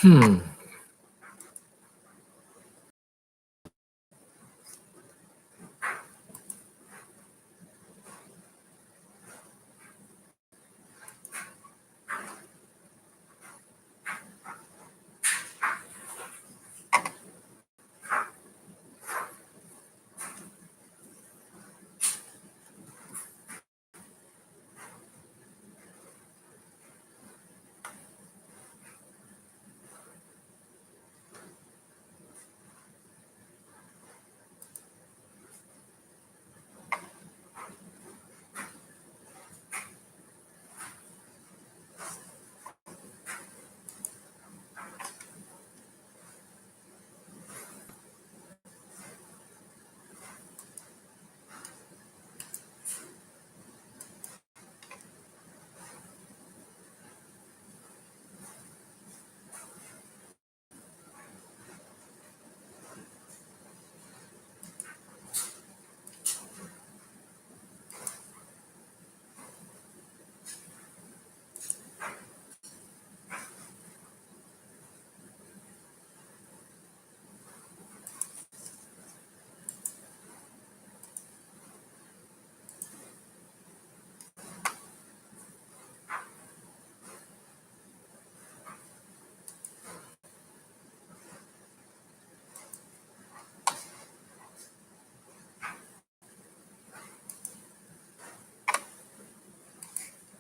Hmm.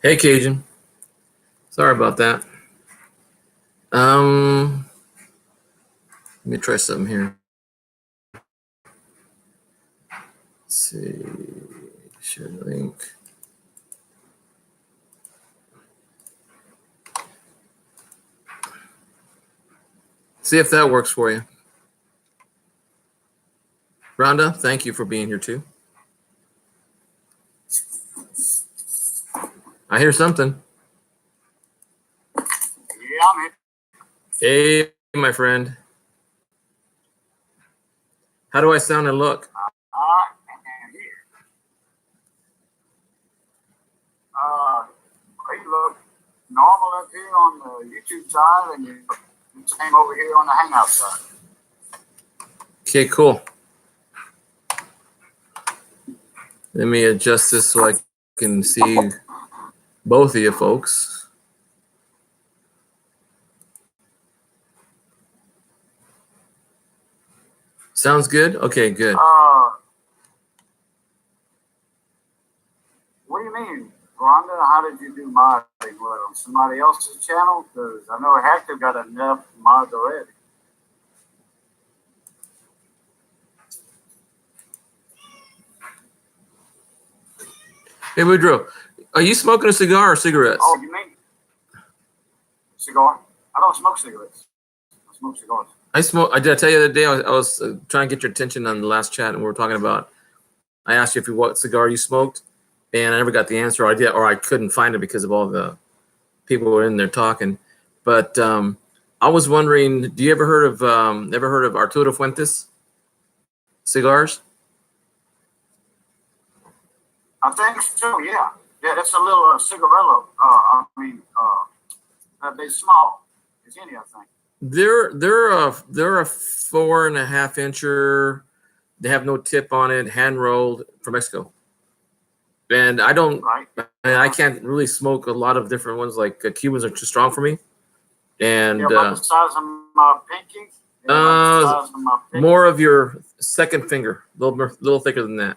Hey, Cajun. Sorry about that. Let me try something here. Let's see. Share link. See if that works for you. Rhonda, thank you for being here too. I hear something. Yeah, I'm here. Hey, my friend. How do I sound and look? You look normal up here on the YouTube side, and you look the same over here on the Hangout side. Okay, cool. Let me adjust this so I can see both of you folks. Sounds good? Okay, good. What do you mean, Rhonda? How did you do modding? What, on somebody else's channel? Because I know Hector got enough mods already. Hey, Woodrow, are you smoking a cigar or cigarettes? Oh, you mean cigar? I don't smoke cigarettes. I smoke cigars. I did I tell you the other day I was trying to get your attention on the last chat, and we were talking about. I asked you what cigar you smoked, and I never got the answer. Or I couldn't find it because of all the people who were in there talking. But I was wondering, do you ever heard of Arturo Fuentes cigars? I think so. Yeah, that's a little cigarillo. They're small. As any, I think. They're a 4.5 incher. They have no tip on it, hand rolled from Mexico. And I don't. Right. I can't really smoke a lot of different ones. Like Cubans are too strong for me. And about the size of my pinky. More of your second finger, a little thicker than that.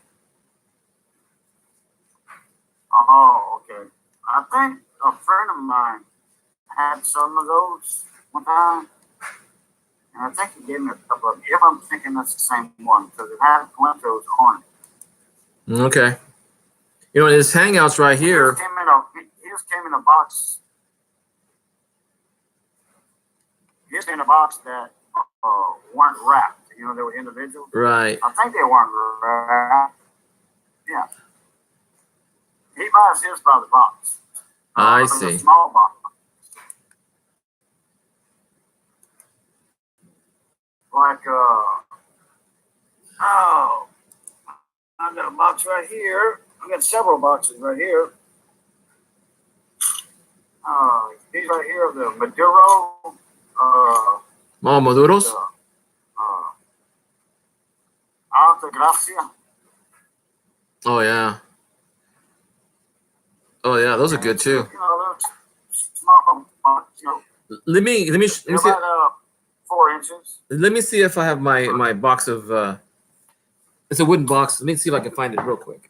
Oh, okay. I think a friend of mine had some of those one time, and I think he gave me a couple of them. If I'm thinking that's the same one, because it had Cointreau's on it. Okay. You know, his Hangouts right here. He just came in a box. He just in a box that weren't wrapped. You know, they were individual. Right. I think they weren't wrapped. Yeah. He buys his by the box. I see. A small box. Like, I got a box right here. I got several boxes right here. These right here are the Maduro Oh, Maduros? Alta Gracia. Oh, yeah. Oh, yeah, those are good too. You know, small, you know, Let me they're see. about 4 inches. Let me see if I have my box of. It's a wooden box. Let me see if I can find it real quick.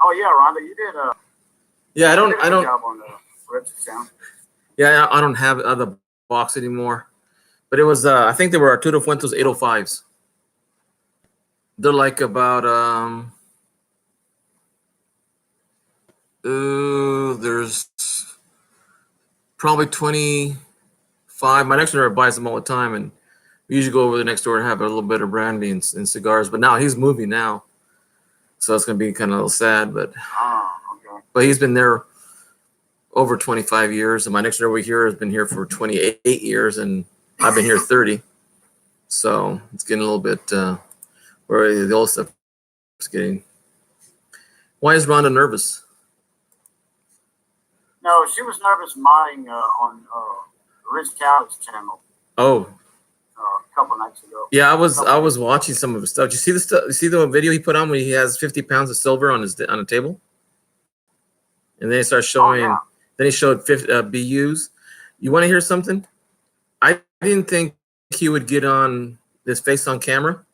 Oh yeah, Rhonda, you did Yeah, I you did a don't. good job on the Richard sound. Yeah, I don't have the box anymore. But it was. I think they were Arturo Fuentes 805s. They're like about. There's probably 25. My next door buys them all the time, and we usually go over the next door and have a little bit of brandy and cigars. But now he's moving now, so it's gonna be kind of a little sad. But Okay. but he's been there over 25 years, and my next door over here has been here for 28 years, and I've been here 30. So it's getting a little bit where the old stuff is getting. Why is Rhonda nervous? No, she was nervous modding on Rich Cow's channel Oh, a couple nights ago. yeah, I was watching some of his stuff. Did you see the stuff? You see the video he put on when he has 50 pounds of silver on a table, and then he starts showing. Oh, yeah. Then he showed 50 BUs. You want to hear something? I didn't think he would get on his face on camera,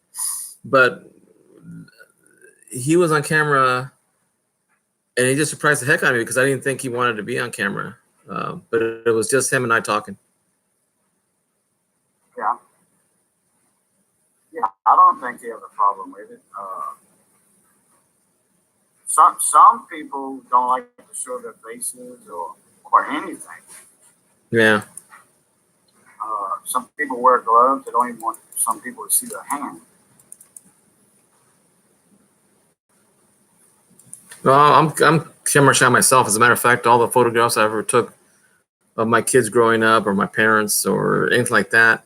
but he was on camera, and he just surprised the heck out of me because I didn't think he wanted to be on camera. But it was just him and I talking. Yeah. Yeah, I don't think he has a problem with it. Some people don't like to show their faces or anything. Yeah. Some people wear gloves. They don't even want some people to see their hand. Well, I'm camera shy myself. As a matter of fact, all the photographs I ever took of my kids growing up or my parents or anything like that,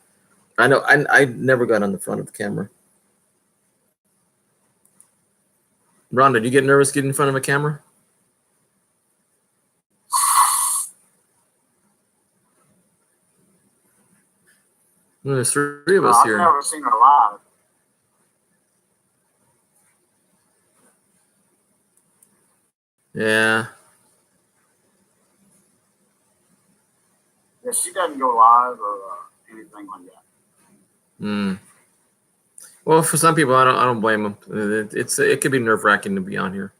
I never got on the front of the camera. Rhonda, do you get nervous getting in front of a camera? There's 3 of us I've here. never seen her live. Yeah. Yeah, she doesn't go live or anything like that. Well, for some people, I don't blame them. It could be nerve wracking to be on here,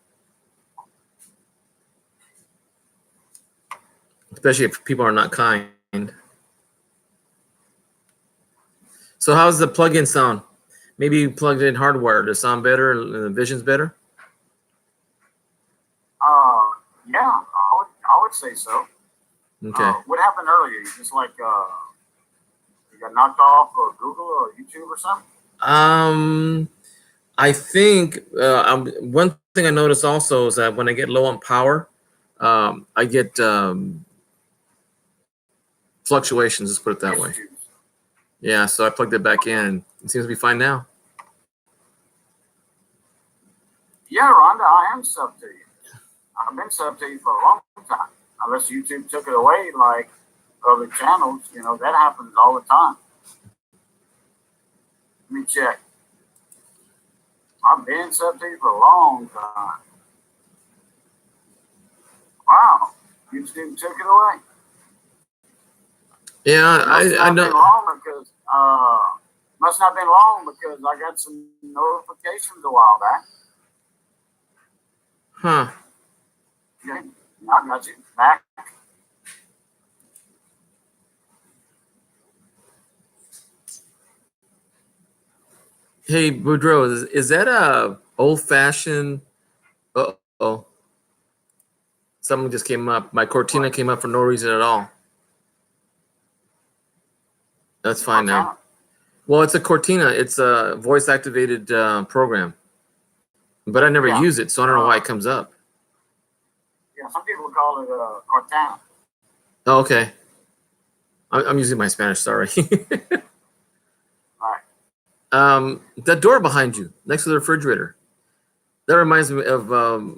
especially if people are not kind. So how's the plug-in sound? Maybe you plugged in hardwire. Does it sound better and the vision's better? Yeah, I would say so. Okay. What happened earlier? You just like you got knocked off of Google or YouTube or something? I think one thing I noticed also is that when I get low on power, I get fluctuations. Let's put it that way. Yeah, so I plugged it back in. It seems to be fine now. Yeah, Rhonda, I am sub to you. I've been sub to you for a long time. Unless YouTube took it away like other channels, you know, that happens all the time. Let me check. I've been sub to you for a long time. Wow, YouTube took it away. Yeah, I know. Must not have been long because I got some notifications a while back. Huh. Okay, I got you back. Hey, Boudreaux, is that a old-fashioned? Uh-oh. Something just came up. My Cortina came up for no reason at all. That's fine now. Well, it's a Cortina. It's a voice-activated program. But I never use it, so I don't know why it comes up. Yeah, some people call it Cortana. Oh, okay. I'm using my Spanish. Sorry. Right. That door behind you, next to the refrigerator, that reminds me of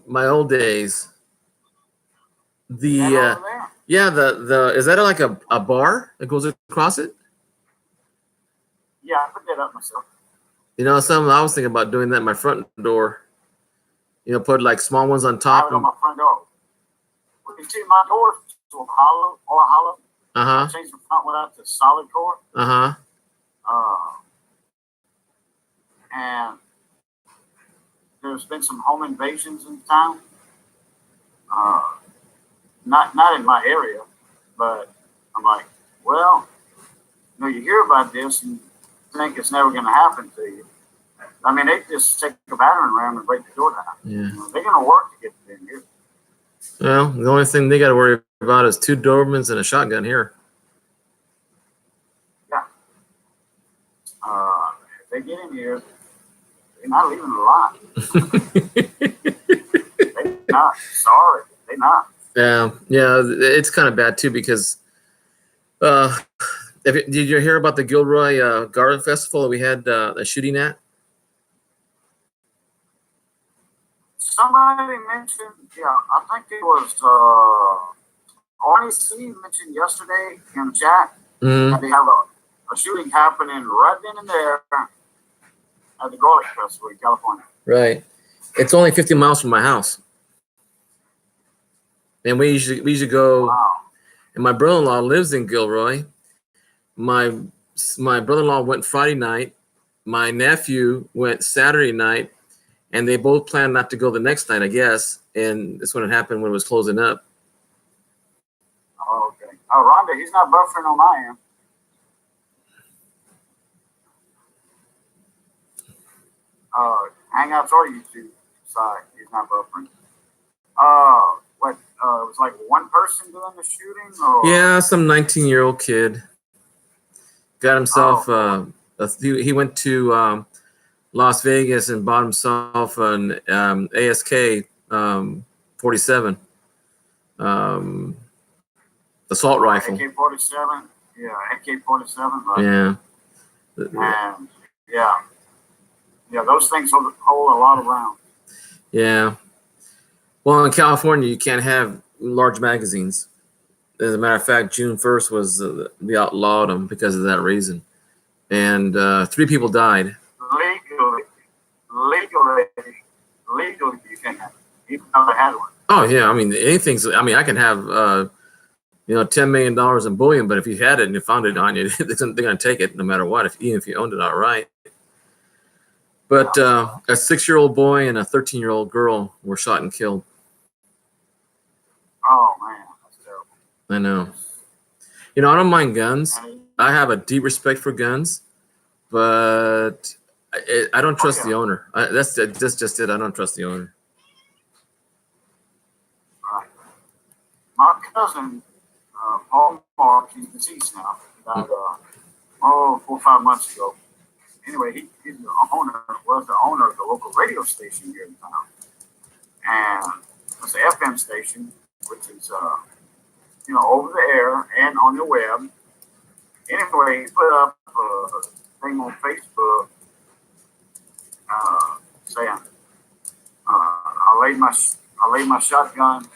my old days. The Over there? yeah, the is that like a bar that goes across it? Yeah, I put that up myself. You know, something I was thinking about doing that in my front door. You know, put like small ones on I top. have it on my front door. Well, you see, my door's hollow. Uh I huh. changed the front one out to solid core. Uh huh. And there's been some home invasions in town. Uh, not in my area, but I'm like, well, you know, you hear about this and think it's never going to happen to you. I mean, they just take a battering ram and break the door down. Yeah. You know, they're going to work to get it in here. Well, the only thing they got to worry about is 2 Dobermans and a shotgun here. Yeah. If they get in here, they're not leaving alive. They're not. Sorry, they're not. Yeah, it's kind of bad too because did you hear about the Gilroy Garden Festival that we had a shooting at? Somebody mentioned, yeah, I think it was Arnie C mentioned yesterday in the chat that they have a shooting happening right then and there at the Garlic Festival in California. Right. It's only 50 miles from my house. And we usually go. Wow. And my brother-in-law lives in Gilroy. My brother-in-law went Friday night. My nephew went Saturday night, and they both planned not to go the next night, I guess. And that's when it happened when it was closing up. Oh, okay. Oh, Rhonda, he's not buffering on my end. Hangouts or YouTube side, he's not buffering. What? It was like one person doing the shooting, or Yeah, some 19-year-old kid got himself. He went to Las Vegas and bought himself an ASK 47 assault rifle. AK-47. Yeah, AK-47. Right? Yeah. And yeah, those things hold a lot of rounds. Yeah. Well, in California, you can't have large magazines. As a matter of fact, June 1st was they outlawed them because of that reason, and 3 people died. Legally, you can't have it, even though they had one. Oh yeah, I mean anything's. I mean, I can have $10 million in bullion, but if you had it and you found it on you, they're going to take it no matter what, even if you owned it outright. But a 6-year-old boy and a 13-year-old girl were shot and killed. Oh man, that's terrible. I know. You know, I don't mind guns. I have a deep respect for guns, but I don't trust the owner. That's just it. I don't trust the owner. Right. My cousin, Paul Mark, he's deceased now. He died, 4 or 5 months ago. Anyway, was the owner of the local radio station here in town. And it's an FM station, which is, over the air and on the web. Anyway, he put up a thing on Facebook saying, I laid my shotgun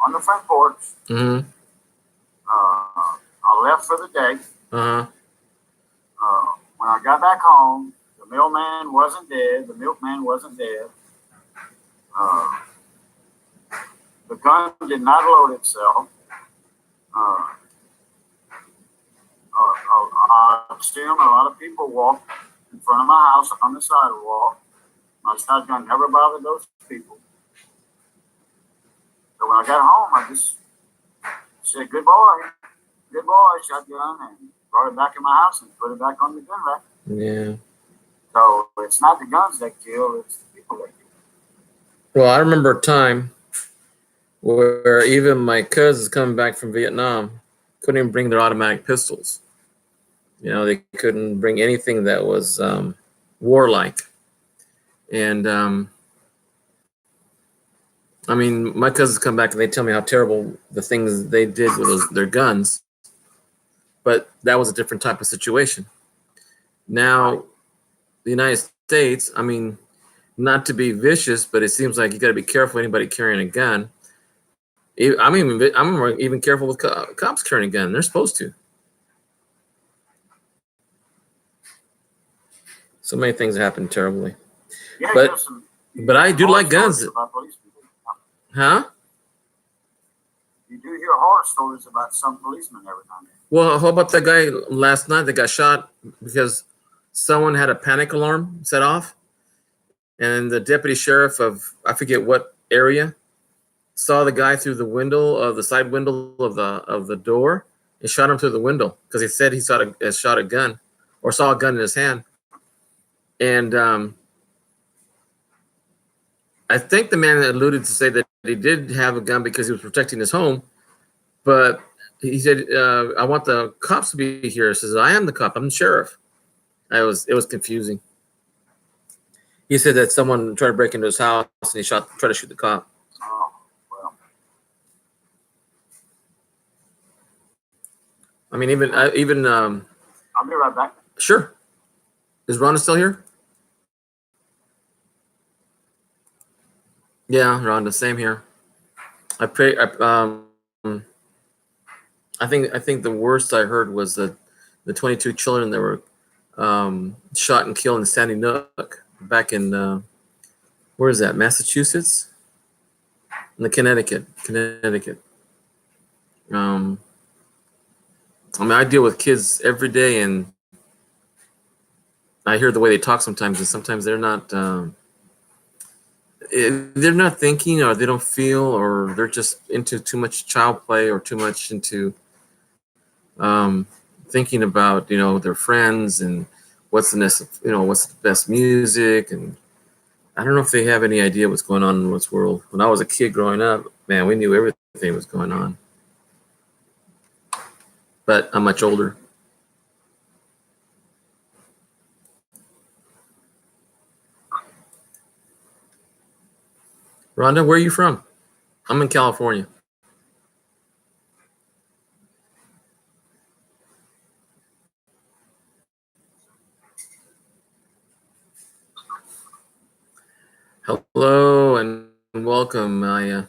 on the front porch. Mm-hmm. I left for the day. Uh-huh. When I got back home, the mailman wasn't dead. The milkman wasn't dead. The gun did not load itself. I assume a lot of people walked in front of my house on the sidewalk. My shotgun never bothered those people. So when I got home, I just said, good boy, shotgun, and brought it back in my house and put it back on the gun rack. Yeah. So it's not the guns that kill, it's the people that kill. Well, I remember a time where even my cousins coming back from Vietnam couldn't even bring their automatic pistols. You know, they couldn't bring anything that was warlike. And I mean, my cousins come back and they tell me how terrible the things they did with their guns. but that was a different type of situation. Now, the United States, I mean, not to be vicious, but it seems like you got to be careful anybody carrying a gun. I'm even careful with cops carrying a gun. They're supposed to. So many things happen terribly. Yeah, but I do like guns. Huh? You do hear horror stories about some policemen every now and then. Well, how about that guy last night that got shot because someone had a panic alarm set off, and the deputy sheriff of I forget what area saw the guy through the window of the side window of the door and shot him through the window because he said he shot a gun or saw a gun in his hand. And I think the man alluded to say that he did have a gun because he was protecting his home, but he said, "I want the cops to be here." He says, "I am the cop. I'm the sheriff." It was confusing. He said that someone tried to break into his house and he tried to shoot the cop. Oh, well. I mean, even I'll be right back. Sure. Is Rhonda still here? Yeah, Rhonda, same here. I think the worst I heard was the 22 children that were shot and killed in Sandy Hook back in where is that? Massachusetts? In the Connecticut. I mean, I deal with kids every day, and I hear the way they talk sometimes, and sometimes they're not thinking, or they don't feel, or they're just into too much child play, or too much into thinking about their friends and what's the best music, and I don't know if they have any idea what's going on in this world. When I was a kid growing up, man, we knew everything was going on, but I'm much older. Rhonda, where are you from? I'm in California. Hello and welcome, Maya.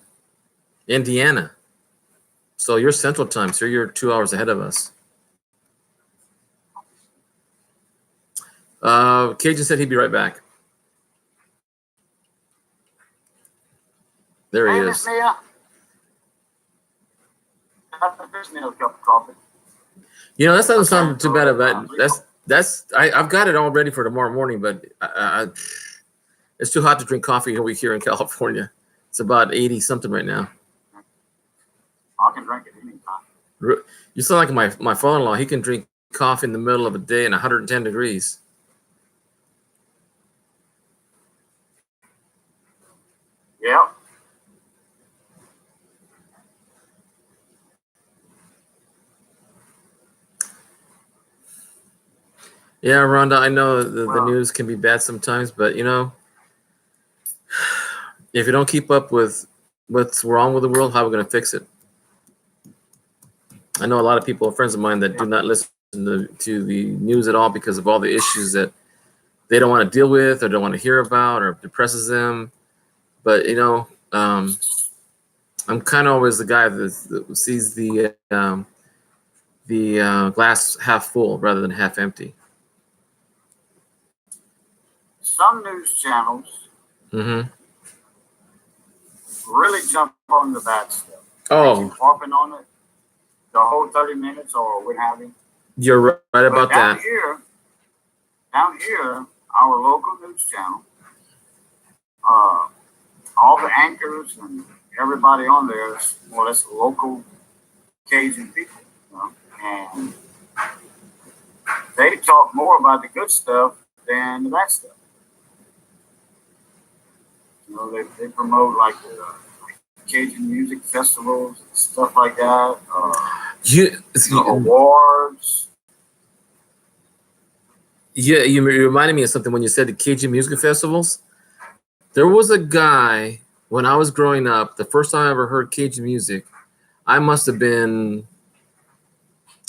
Indiana. So you're Central Time, so you're 2 hours ahead of us. Cajun said he'd be right back. There he is. Mia. There's me a cup of coffee. That doesn't sound too bad about I've got it all ready for tomorrow morning, but it's too hot to drink coffee here in California. It's about 80 something right now. I can drink it anytime. You sound like my father-in-law. He can drink coffee in the middle of a day in 110 degrees. Yeah. Yeah, Rhonda, I know the news can be bad sometimes, but if you don't keep up with what's wrong with the world, how are we going to fix it? I know a lot of people, friends of mine, that do not listen to the news at all because of all the issues that they don't want to deal with or don't want to hear about or depresses them. But I'm kind of always the guy that sees the glass half full rather than half empty. Some news channels really jump on the bad stuff. Oh, harping on it the whole 30 minutes or what have you. You're right about that. Down here, our local news channel, all the anchors and everybody on there is more or less local Cajun people, and they talk more about the good stuff than the bad stuff. They promote like Cajun music festivals, stuff like that. Awards. Yeah, you reminded me of something when you said the Cajun music festivals. There was a guy when I was growing up. The first time I ever heard Cajun music, I must have been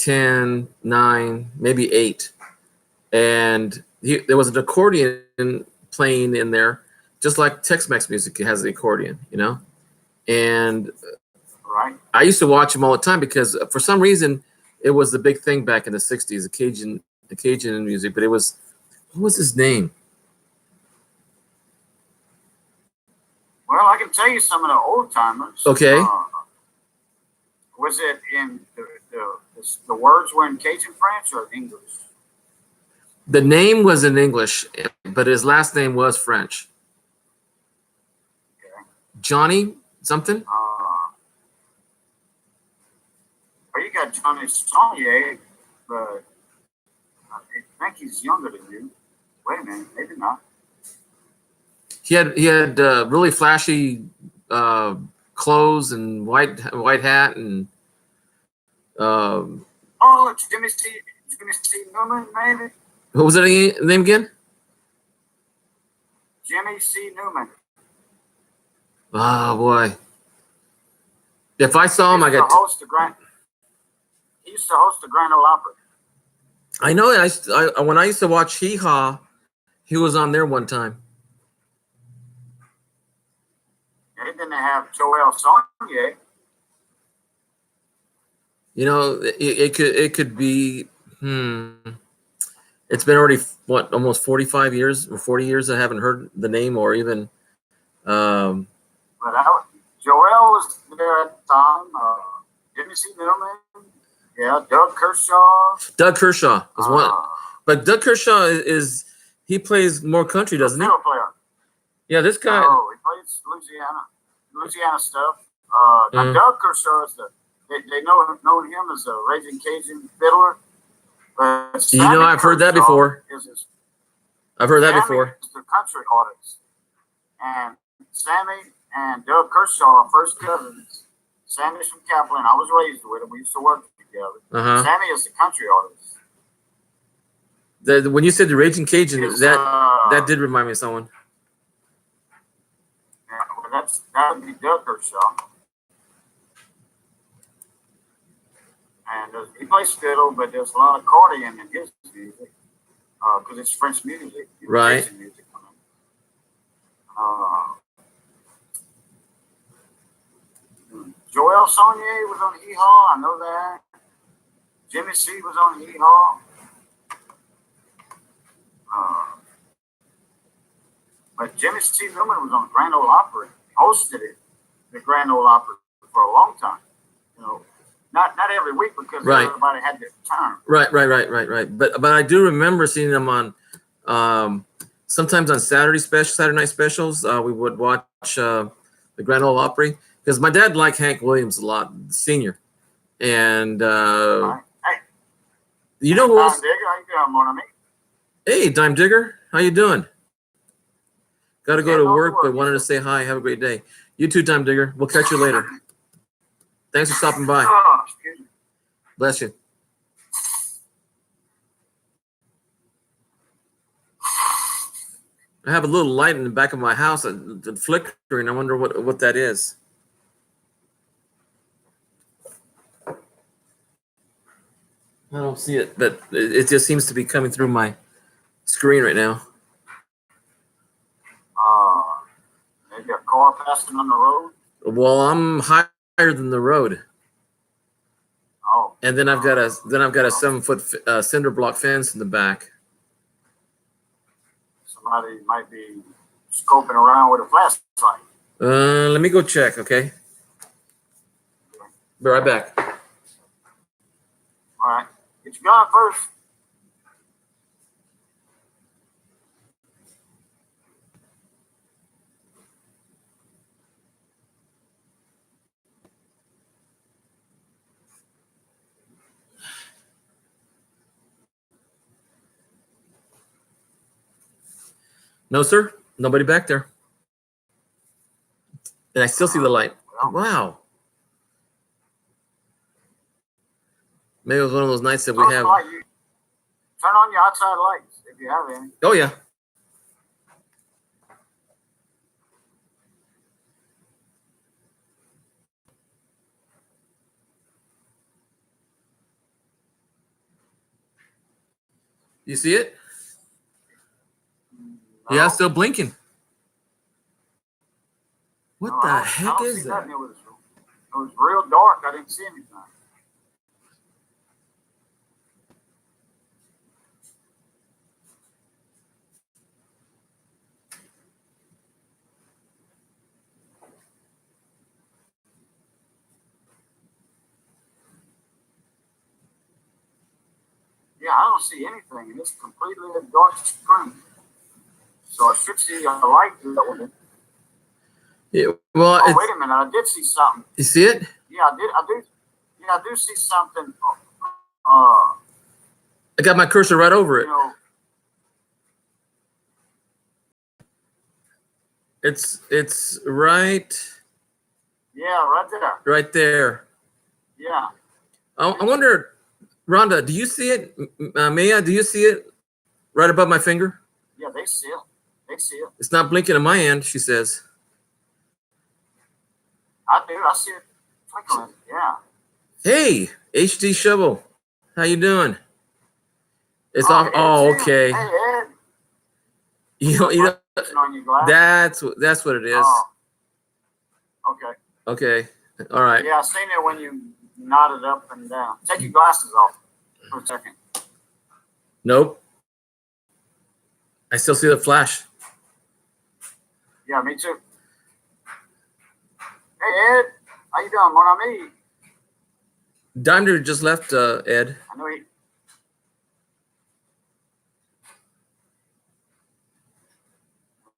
10, 9, maybe 8. And there was an accordion playing in there, just like Tex-Mex music has the accordion, you know? And Right. I used to watch him all the time because for some reason it was the big thing back in the 60s, the Cajun music, but it was, what was his name? Well, I can tell you some of the old timers. Okay. Was it in the words were in Cajun French or English? The name was in English, but his last name was French. Okay. Johnny something? Well, you got Johnny Saunier, but I think he's younger than you. Wait a minute, maybe not. He had really flashy clothes and white hat and. Oh, Jimmy C. Newman, maybe. What was that name again? Jimmy C. Newman. Oh boy! If I saw him, I got. He used to host the Grand Ole Opry. I know. I when I used to watch Hee Haw, he was on there one time. They didn't have Joel Saunier. You know, it could be. It's been already what, almost 45 years or 40 years I haven't heard the name or even. But Joel was there at the time. Jimmy C. Newman. Yeah, Doug Kershaw. Doug Kershaw is one, but Doug Kershaw he plays more country, doesn't he? Fiddle player. Yeah, this guy. Oh, he plays Louisiana stuff. Now Doug Kershaw is they know him as a Raging Cajun fiddler. But you know, I've heard that before. I've heard that before. Is the country artist, and Sammy and Doug Kershaw are first cousins. Sammy's from Kaplan. I was raised with him. We used to work together. Sammy is the country artist. When you said the Raging Cajun, that did remind me of someone. Yeah, well, that would be Doug Kershaw. And he plays fiddle, but there's a lot of accordion in his music because it's French music. Right. Music. Joel Saunier was on Hee Haw. I know that. Jimmy C was on Hee Haw. But Jimmy C. Newman was on Grand Ole Opry. Hosted it, the Grand Ole Opry, for a long time. You know. Not every week because everybody had their time. Right. But I do remember seeing them on sometimes on Saturday night specials. We would watch the Grand Ole Opry because my dad liked Hank Williams a lot, senior, and Hey, you know who else? Dime Digger, how you doing, mon ami? Hey, Dime Digger, how you doing? Got to go to work, but wanted to say hi. Have a great day. You too, Dime Digger. We'll catch you later. Thanks for stopping by. Oh, excuse me. Bless you. I have a little light in the back of my house that's flickering. I wonder what that is. I don't see it, but it just seems to be coming through my screen right now. Maybe a car passing on the road. Well, I'm higher than the road. Oh. And then I've got a 7-foot cinder block fence in the back. Somebody might be scoping around with a flashlight. Let me go check, okay? Be right back. All right. Get your gun first. No, sir. Nobody back there. And I still see the light. Wow. Maybe it was one of those nights that we have. Turn on your outside lights if you have any. Oh, yeah. You see it? No, Yeah, it's still blinking. What no, the I don't heck is see that? nothing. It was real dark. I didn't see anything. Yeah, I don't see anything. It's completely a dark screen. So I should see a light. Yeah, well, Oh, wait a minute. I did see something. you see it? Yeah, I did. Yeah, I do see something. I got my cursor right over it. You know, It's right yeah, right there. right there. Yeah. I wonder, Rhonda, do you see it? Mia, do you see it right above my finger? Yeah, they see it. They see it. It's not blinking on my end, she says. I do. I see it twinkling. Yeah. Hey, HD Shovel, how you doing? It's Oh, off. Ed's Oh, here. okay. Hey, Ed. You know, On your glass. that's what it is. Oh, okay. Okay, all right. Yeah, I seen it when you nodded up and down. Take your glasses off for a second. Nope. I still see the flash. Yeah, me too. Hey, Ed. How you doing, mon ami? Donder just left, Ed. I know he.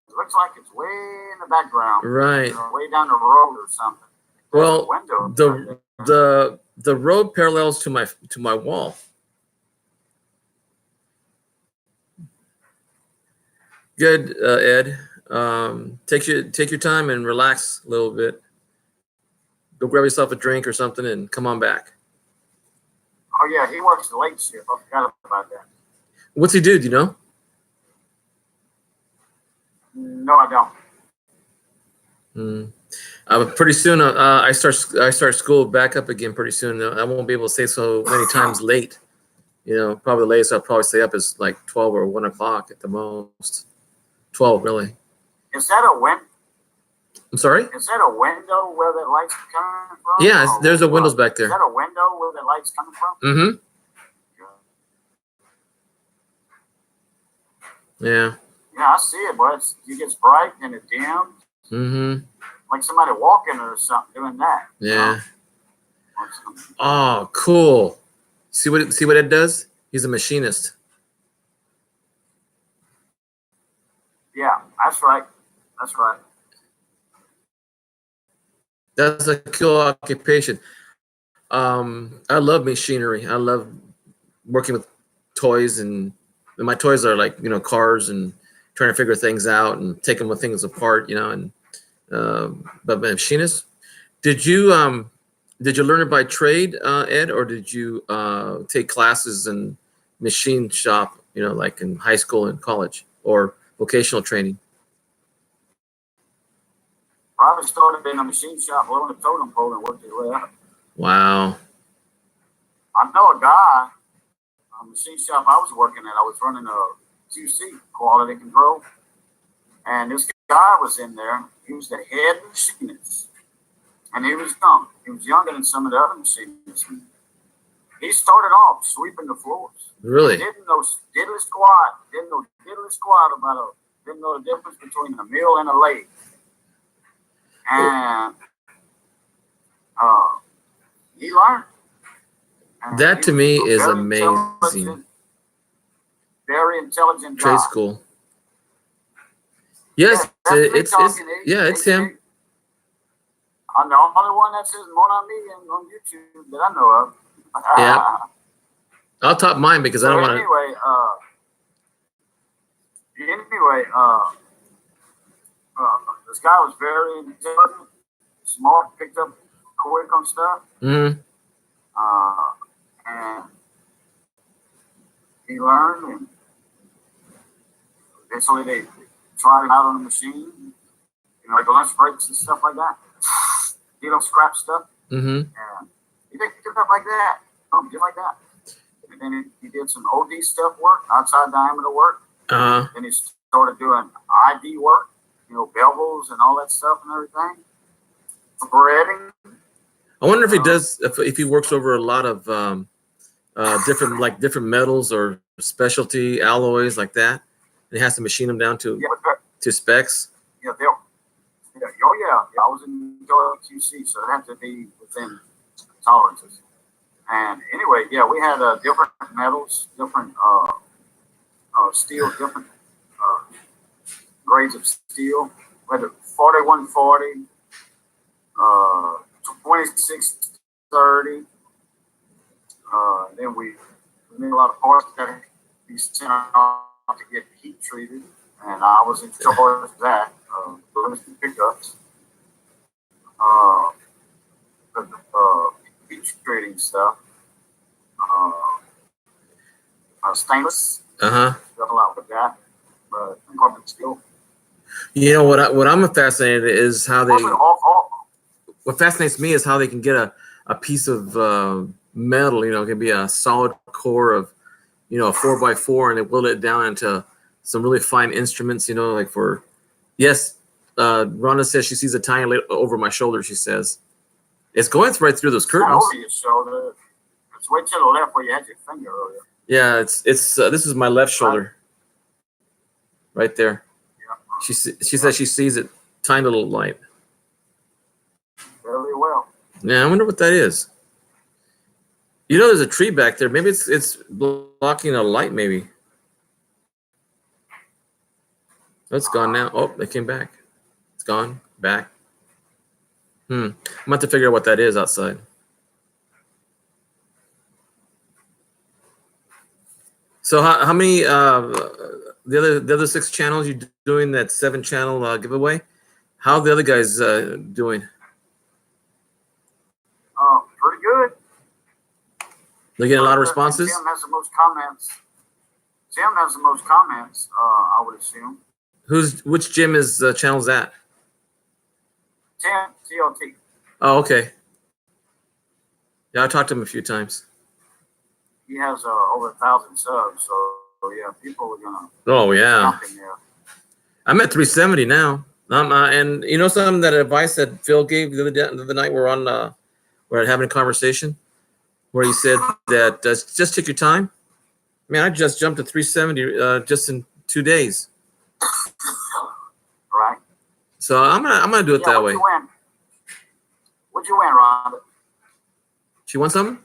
It looks like it's way in the background. Right. You know, way down the road or something. There's Well, a window the right the road parallels to my wall. Good, Ed. Take your time and relax a little bit. Go grab yourself a drink or something and come on back. Oh yeah, he works the late shift. I forgot about that. What's he do? Do you know? No, I don't. Pretty soon, I start school back up again. Pretty soon, I won't be able to stay so many times late. You know, probably the latest I'll probably stay up is like 12 or 1 o'clock at the most. 12, really. Is that a window? I'm sorry? Is that a window where the light's coming from? Yeah, there's a windows back there. Is that a window where the light's coming from? Mm-hmm. Yeah. Yeah, I see it, but it gets bright and it dims. Mm-hmm. Like somebody walking or something doing that. Yeah. Oh, cool. See what it does? He's a machinist. Yeah, that's right. That's right. That's a cool occupation. I love machinery. I love working with toys, and my toys are like, cars and trying to figure things out and taking things apart, and but machinist. Did you learn it by trade, Ed, or did you take classes in machine shop, like in high school and college, or vocational training? Probably started in a machine shop along the totem pole and worked his way up. Wow. I know a guy, a machine shop I was working at. I was running a QC, quality control, and this guy was in there. He was the head machinist, and he was young. He was younger than some of the other machinists. He started off sweeping the floors. Really? Didn't know diddly squat. Didn't know diddly squat about didn't know the difference between a mill and a lathe. And he learned. And that to me is amazing. Very intelligent trade guy. School. Yes, yeah, it's him. I'm the only one that says mon ami on YouTube that I know of. Yeah. I'll top mine because I don't want to. Anyway, this guy was very intelligent, smart, picked up quick on stuff. Mm-hmm. And he learned, and eventually they tried it out on the machine, like lunch breaks and stuff like that. Scrap stuff. Mm-hmm. And he picked it up like that, just like that. And then he did some OD stuff work, outside diameter work. Uh-huh. Then he started doing ID work, bevels and all that stuff and everything. Threading. I wonder if he does, if he works over a lot of different metals or specialty alloys like that. And he has to machine them down to specs. Yeah, I was in QC, so it had to be within tolerances. And anyway, we had different metals, different steel, different grades of steel. We had 4140, 2630. Then we made a lot of parts that had to be sent out to get heat treated, and I was in charge of that. Limited pickups, the heat treating stuff, stainless. Uh-huh. Got a lot with that, but carbon steel. You know what I'm fascinated is how they. What fascinates me is how they can get a piece of metal. It can be a solid core of, a 4x4, and they whittle it down into some really fine instruments. Like for, yes, Rhonda says she sees a tiny light over my shoulder. She says it's going right through those curtains. Not over your shoulder. It's way to the left where you had your finger earlier. Yeah, it's this is my left shoulder, right there. Yeah. She says she sees it, tiny little light. Fairly well. Yeah, I wonder what that is. There's a tree back there. Maybe it's blocking a light. Maybe. Oh, it's gone now. Oh, it came back. It's gone back. I'm about to figure out what that is outside. So how many the other 6 channels you doing that 7-channel giveaway? How are the other guys doing? Pretty good. They're getting a lot of responses. Tim has the most comments. I would assume. Which Jim is channel's that? Tim TLT. Oh, okay. Yeah, I talked to him a few times. He has over 1,000 subs, so yeah, people are gonna. Oh yeah. Jump in there. I'm at 370 now. And some of that advice that Phil gave the other night we're having a conversation where he said that just take your time. Man, I just jumped to 370 just in 2 days. Right. So I'm gonna do it that way. What'd you win, Rhonda? She won something?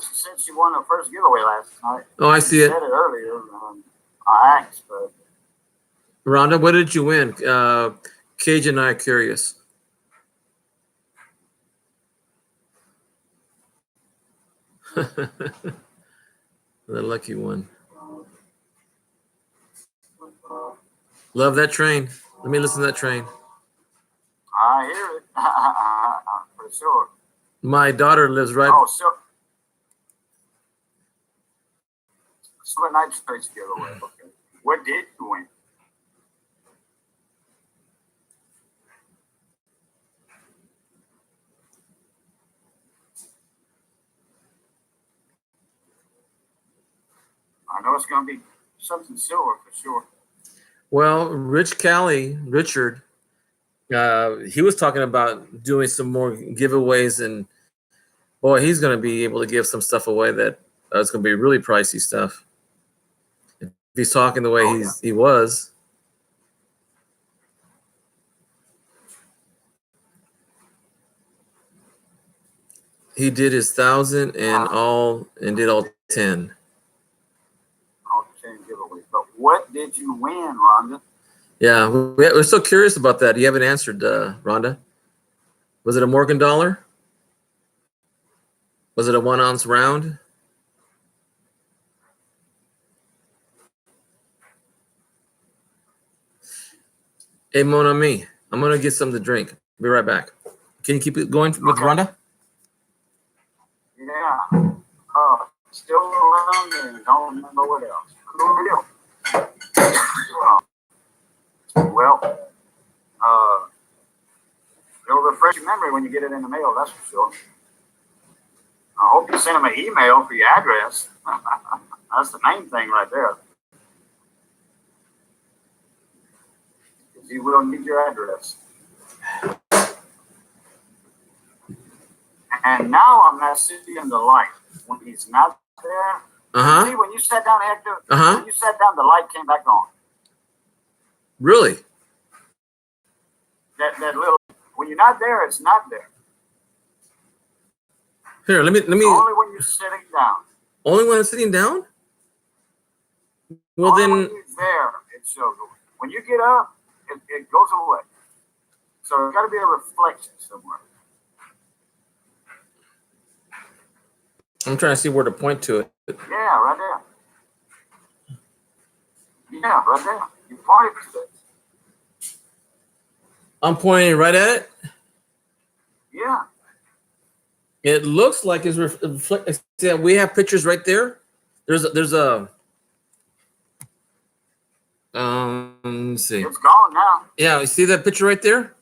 She said she won her first giveaway last night. Oh, I see it. She said it earlier. I asked, but. Rhonda, what did you win? Cage and I are curious. The lucky one. Love that train. Let me listen to that train. I hear it. For sure. My daughter lives right. Oh, sure. Silver nitrates giveaway. Okay. What did you win? I know it's going to be something silver for sure. Well, Richard, he was talking about doing some more giveaways, and boy, he's going to be able to give some stuff away that it's going to be really pricey stuff. If he's talking the way he was. He did his 1,000 and did all 10. All 10 giveaways. But what did you win, Rhonda? Yeah, we're so curious about that. You haven't answered, Rhonda. Was it a Morgan dollar? Was it a 1-ounce round? Hey, Mon Ami, I'm going to get something to drink. Be right back. Can you keep it going with Rhonda? Yeah. Still around and don't remember what else. Cool deal. Well, it'll refresh your memory when you get it in the mail, that's for sure. I hope you send him an email for your address. That's the main thing right there. Because he will need your address. And now I'm not seeing the light. When he's not there, see, when you sat down, Hector, when you sat down, the light came back on. Really? That little, when you're not there, it's not there. Here, let me. Only when you're sitting down. Only when I'm sitting down? Well, only then. When you're there, it shows. When you get up, it goes away. So there's got to be a reflection somewhere. I'm trying to see where to point to it. Yeah, right there. Yeah, right there. You pointed to it. I'm pointing right at it? Yeah. It looks like it's reflect. Yeah, we have pictures right there. There's a let's see. It's gone now. Yeah, you see that picture right there?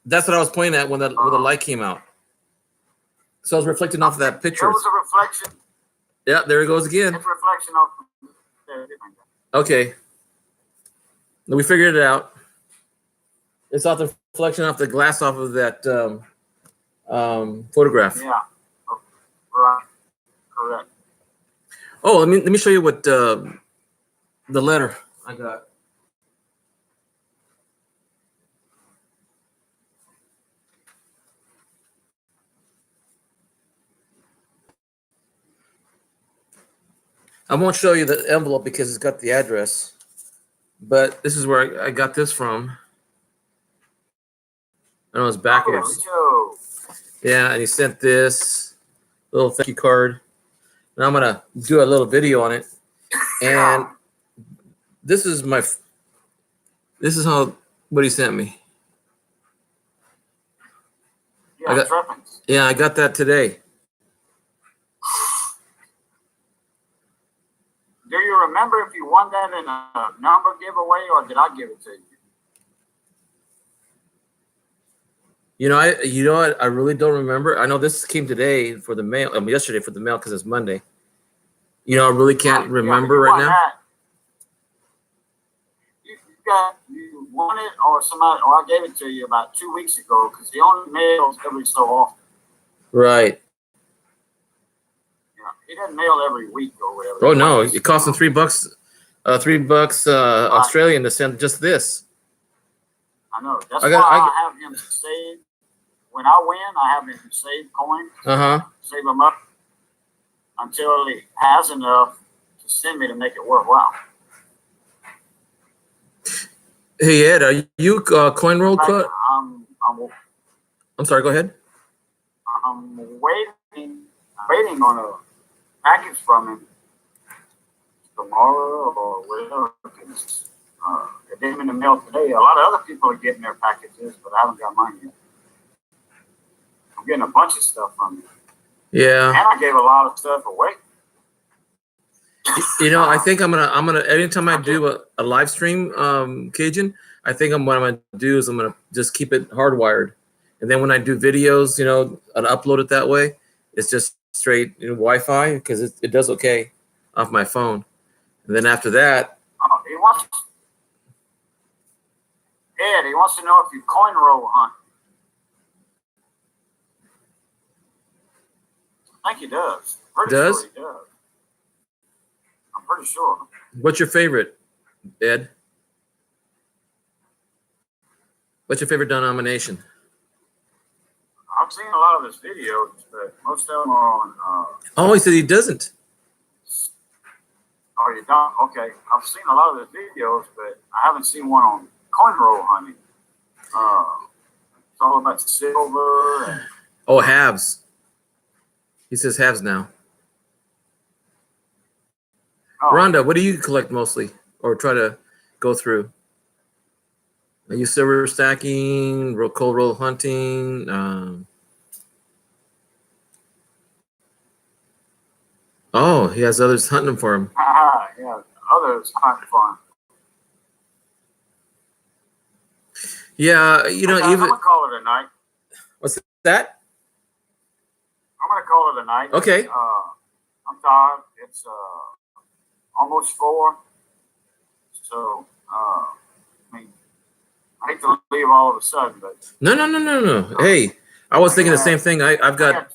That's what I was pointing at when the light came out. So I was reflecting off of that picture. It was a reflection. Yeah, there it goes again. It's a reflection of. Okay. We figured it out. It's off the reflection off the glass off of that photograph. Yeah. Right. Correct. Oh, let me show you what the letter I got. I won't show you the envelope because it's got the address, but this is where I got this from. I know it's backwards. Yeah, and he sent this little thank you card. And I'm gonna do a little video on it. And this is how what he sent me. I got that today. Do you remember if you won that in a number giveaway, or did I give it to you? You know, what? I really don't remember. I know this came today for the mail. Yesterday for the mail because it's Monday. You know, I really can't remember right now. You won it, or somebody, or I gave it to you about 2 weeks ago because he only mails every so often. Right. He doesn't mail every week or whatever. Oh no, it costs him $3. $3 Australian to send just this. I know. That's why I have him save. When I win, I have him save coins. Save them up until he has enough to send me to make it worthwhile. Hey Ed, are you coin roll cut? I'm sorry. Go ahead. I'm waiting on a package from him tomorrow or whatever. It came in the mail today. A lot of other people are getting their packages, but I haven't got mine yet. I'm getting a bunch of stuff from him. Yeah. And I gave a lot of stuff away. You know, I think I'm gonna anytime I do a live stream, Cajun, I think what I'm gonna do is I'm gonna just keep it hardwired, and then when I do videos, you know, and upload it that way, it's just straight Wi-Fi because it does okay off my phone, and then after that, he wants to know if you coin roll hunt. I think he does. Pretty sure he does. I'm pretty sure. What's your favorite, Ed? What's your favorite denomination? I've seen a lot of his videos, but most of them are on. Oh, he said he doesn't. Oh, you don't? Okay. I've seen a lot of his videos, but I haven't seen one on coin roll hunting. It's all about silver. Oh, halves. He says halves now. Oh. Rhonda, what do you collect mostly or try to go through? Are you silver stacking, cold roll hunting? Oh, he has others hunting them for him. Yeah, others hunting for him. Yeah, you know, I'm gonna call it a night. What's that? I'm gonna call it a night. Okay. I'm tired. It's almost 4. So I mean, I hate to leave all of a sudden, but No. Hey, I was thinking the same thing. I've got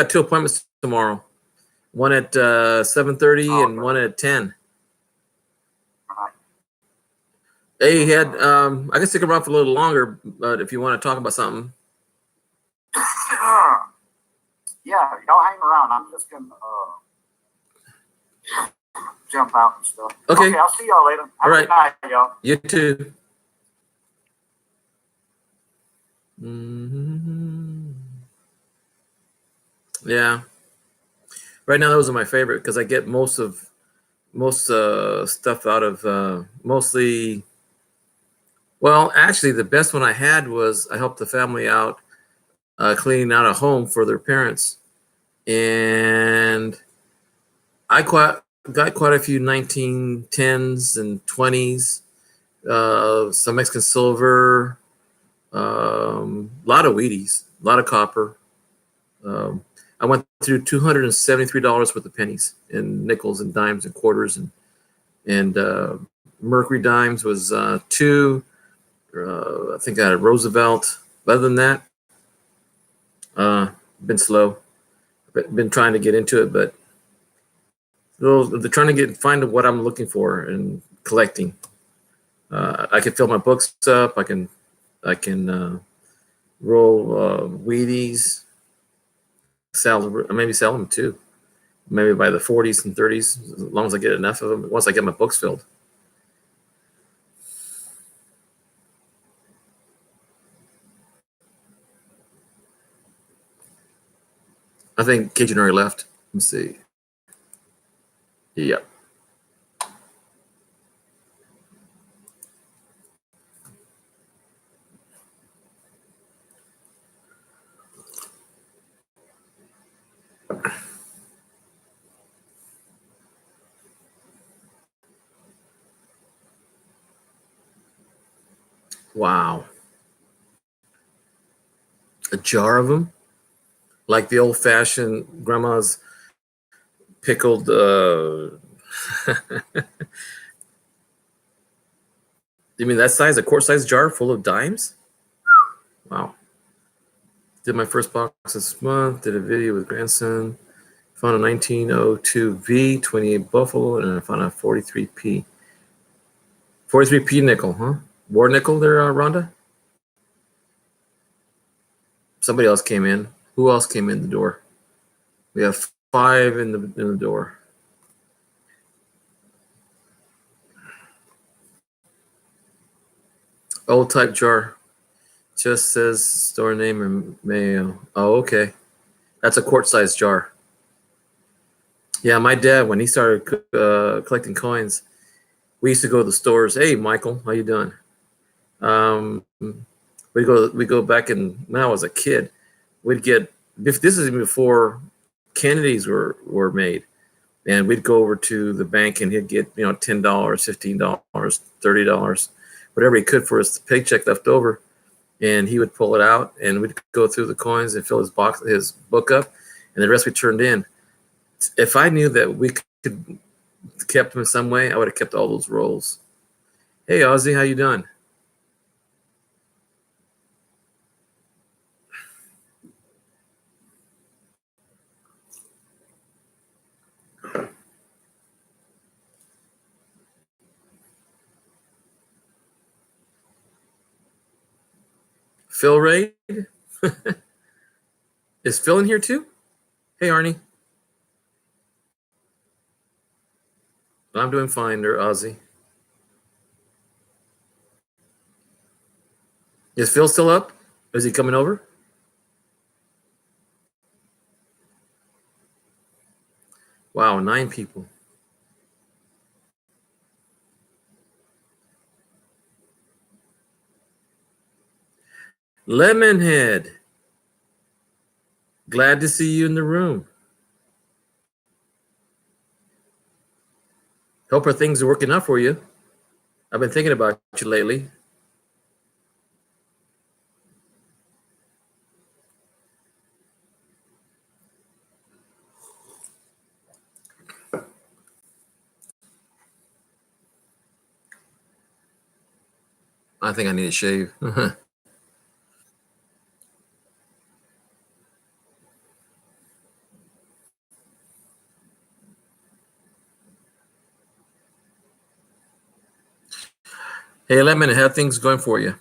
2 appointments tomorrow. One at 7:30 and one at 10. Hey, Head, I can stick around for a little longer, but if you want to talk about something. Yeah, y'all hang around. I'm just gonna jump out and stuff. Okay, I'll see y'all later. Have a good night, y'all. You too. Mm-hmm. Yeah. Right now, those are my favorite because I get most stuff out of mostly. Well, actually, the best one I had was I helped the family out cleaning out a home for their parents, and I got quite a few 1910s and 20s, some Mexican silver, a lot of Wheaties, a lot of copper. I went through $273 worth of pennies and nickels and dimes and quarters and Mercury dimes was 2. I think I had a Roosevelt. Other than that, been slow. Been trying to get into it, but they're trying to find what I'm looking for and collecting. I can fill my books up. I can roll Wheaties, maybe sell them too. Maybe by the 40s and 30s, as long as I get enough of them. Once I get my books filled. I think Cajun already left. Let me see. Yep. Wow. A jar of them? Like the old-fashioned grandma's pickled you mean that size, a quart-sized jar full of dimes? Wow. Did my first box this month, did a video with grandson, found a 1902 V, 28 Buffalo, and I found a 43p. 43p nickel, huh? War nickel there, Rhonda? Somebody else came in. Who else came in the door? We have 5 in the door. Old type jar. Just says store name or mail. Oh, okay. That's a quart-sized jar. Yeah, my dad, when he started collecting coins, we used to go to the stores. Hey, Michael, how you doing? We go back when I was a kid. We'd get, this is even before Kennedys were made, and we'd go over to the bank and he'd get $10, $15, $30, whatever he could for his paycheck left over, and he would pull it out and we'd go through the coins and fill his book up, and the rest we turned in. If I knew that we could kept them in some way, I would have kept all those rolls. Hey, Ozzy, how you doing? Phil Ray? Is Phil in here too? Hey, Arnie. I'm doing fine there, Ozzy. Is Phil still up? Is he coming over? Wow, 9 people. Lemonhead. Glad to see you in the room. Hope our things are working out for you. I've been thinking about you lately. I think I need a shave. Hey, Lemon, how things going for you?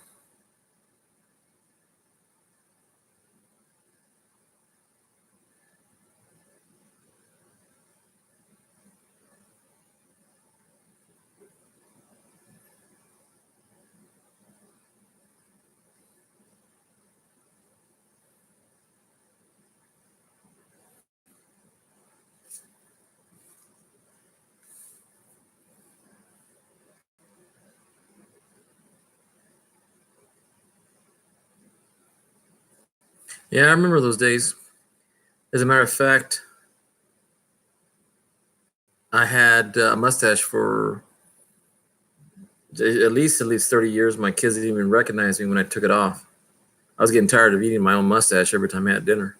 Yeah, I remember those days. As a matter of fact, I had a mustache for at least 30 years. My kids didn't even recognize me when I took it off. I was getting tired of eating my own mustache every time I had dinner.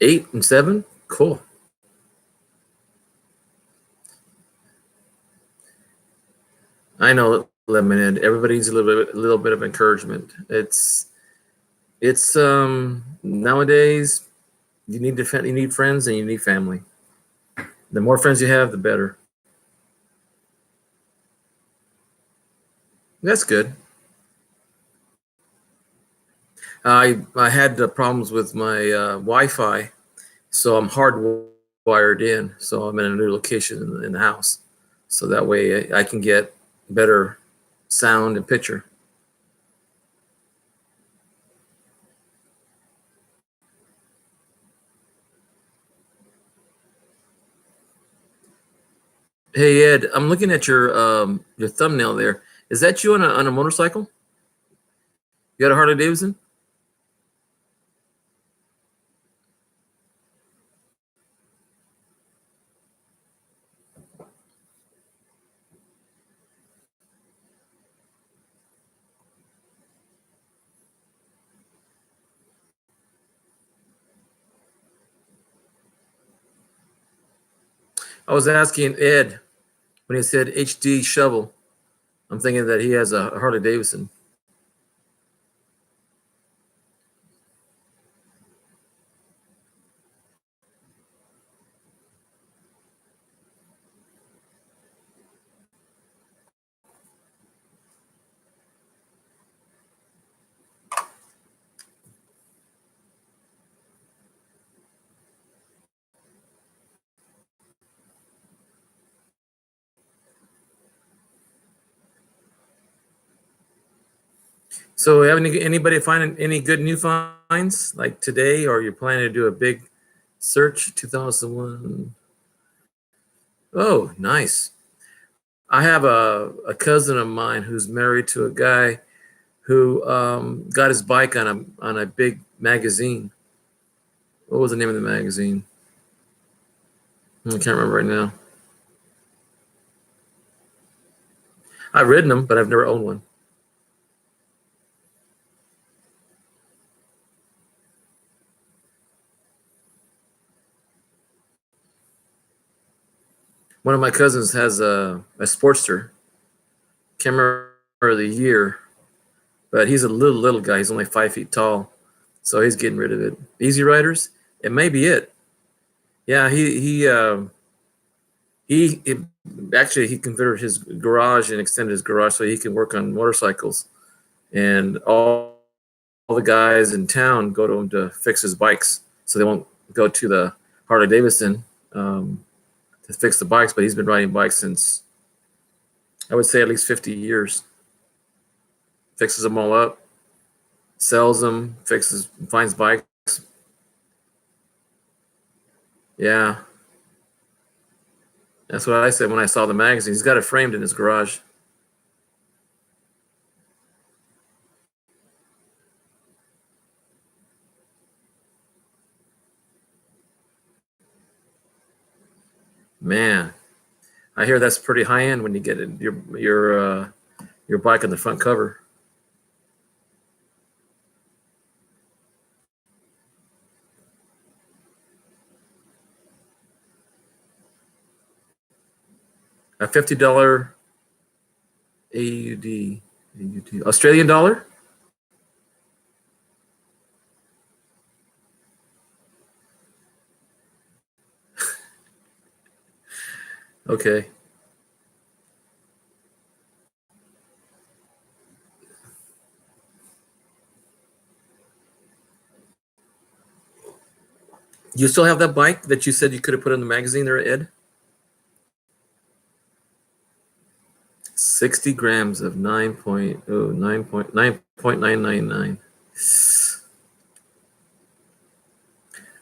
8 and 7, cool. I know, Lemonade. Everybody needs a little bit of encouragement. It's nowadays you need friends and you need family. The more friends you have, the better. That's good. I had problems with my Wi-Fi, so I'm hardwired in. So I'm in a new location in the house, so that way I can get better sound and picture. Hey Ed, I'm looking at your thumbnail there. Is that you on a motorcycle? You got a Harley Davidson? I was asking Ed when he said HD shovel. I'm thinking that he has a Harley Davidson. So, have anybody find any good new finds like today, or you're planning to do a big search? 2001. Oh, nice. I have a cousin of mine who's married to a guy who got his bike on a big magazine. What was the name of the magazine? I can't remember right now. I've written them, but I've never owned one. One of my cousins has a Sportster. Can't remember the year, but he's a little guy. He's only 5 feet tall, so he's getting rid of it. Easy Riders, it may be it. Yeah, he actually he converted his garage and extended his garage so he can work on motorcycles. And all the guys in town go to him to fix his bikes, so they won't go to the Harley Davidson to fix the bikes. But he's been riding bikes since I would say at least 50 years. Fixes them all up, sells them, finds bikes. Yeah, that's what I said when I saw the magazine. He's got it framed in his garage. Man, I hear that's pretty high end when you get it, your bike on the front cover. A $50 AUD, Australian dollar. Okay. You still have that bike that you said you could have put in the magazine there, Ed? 60 grams of 9.999.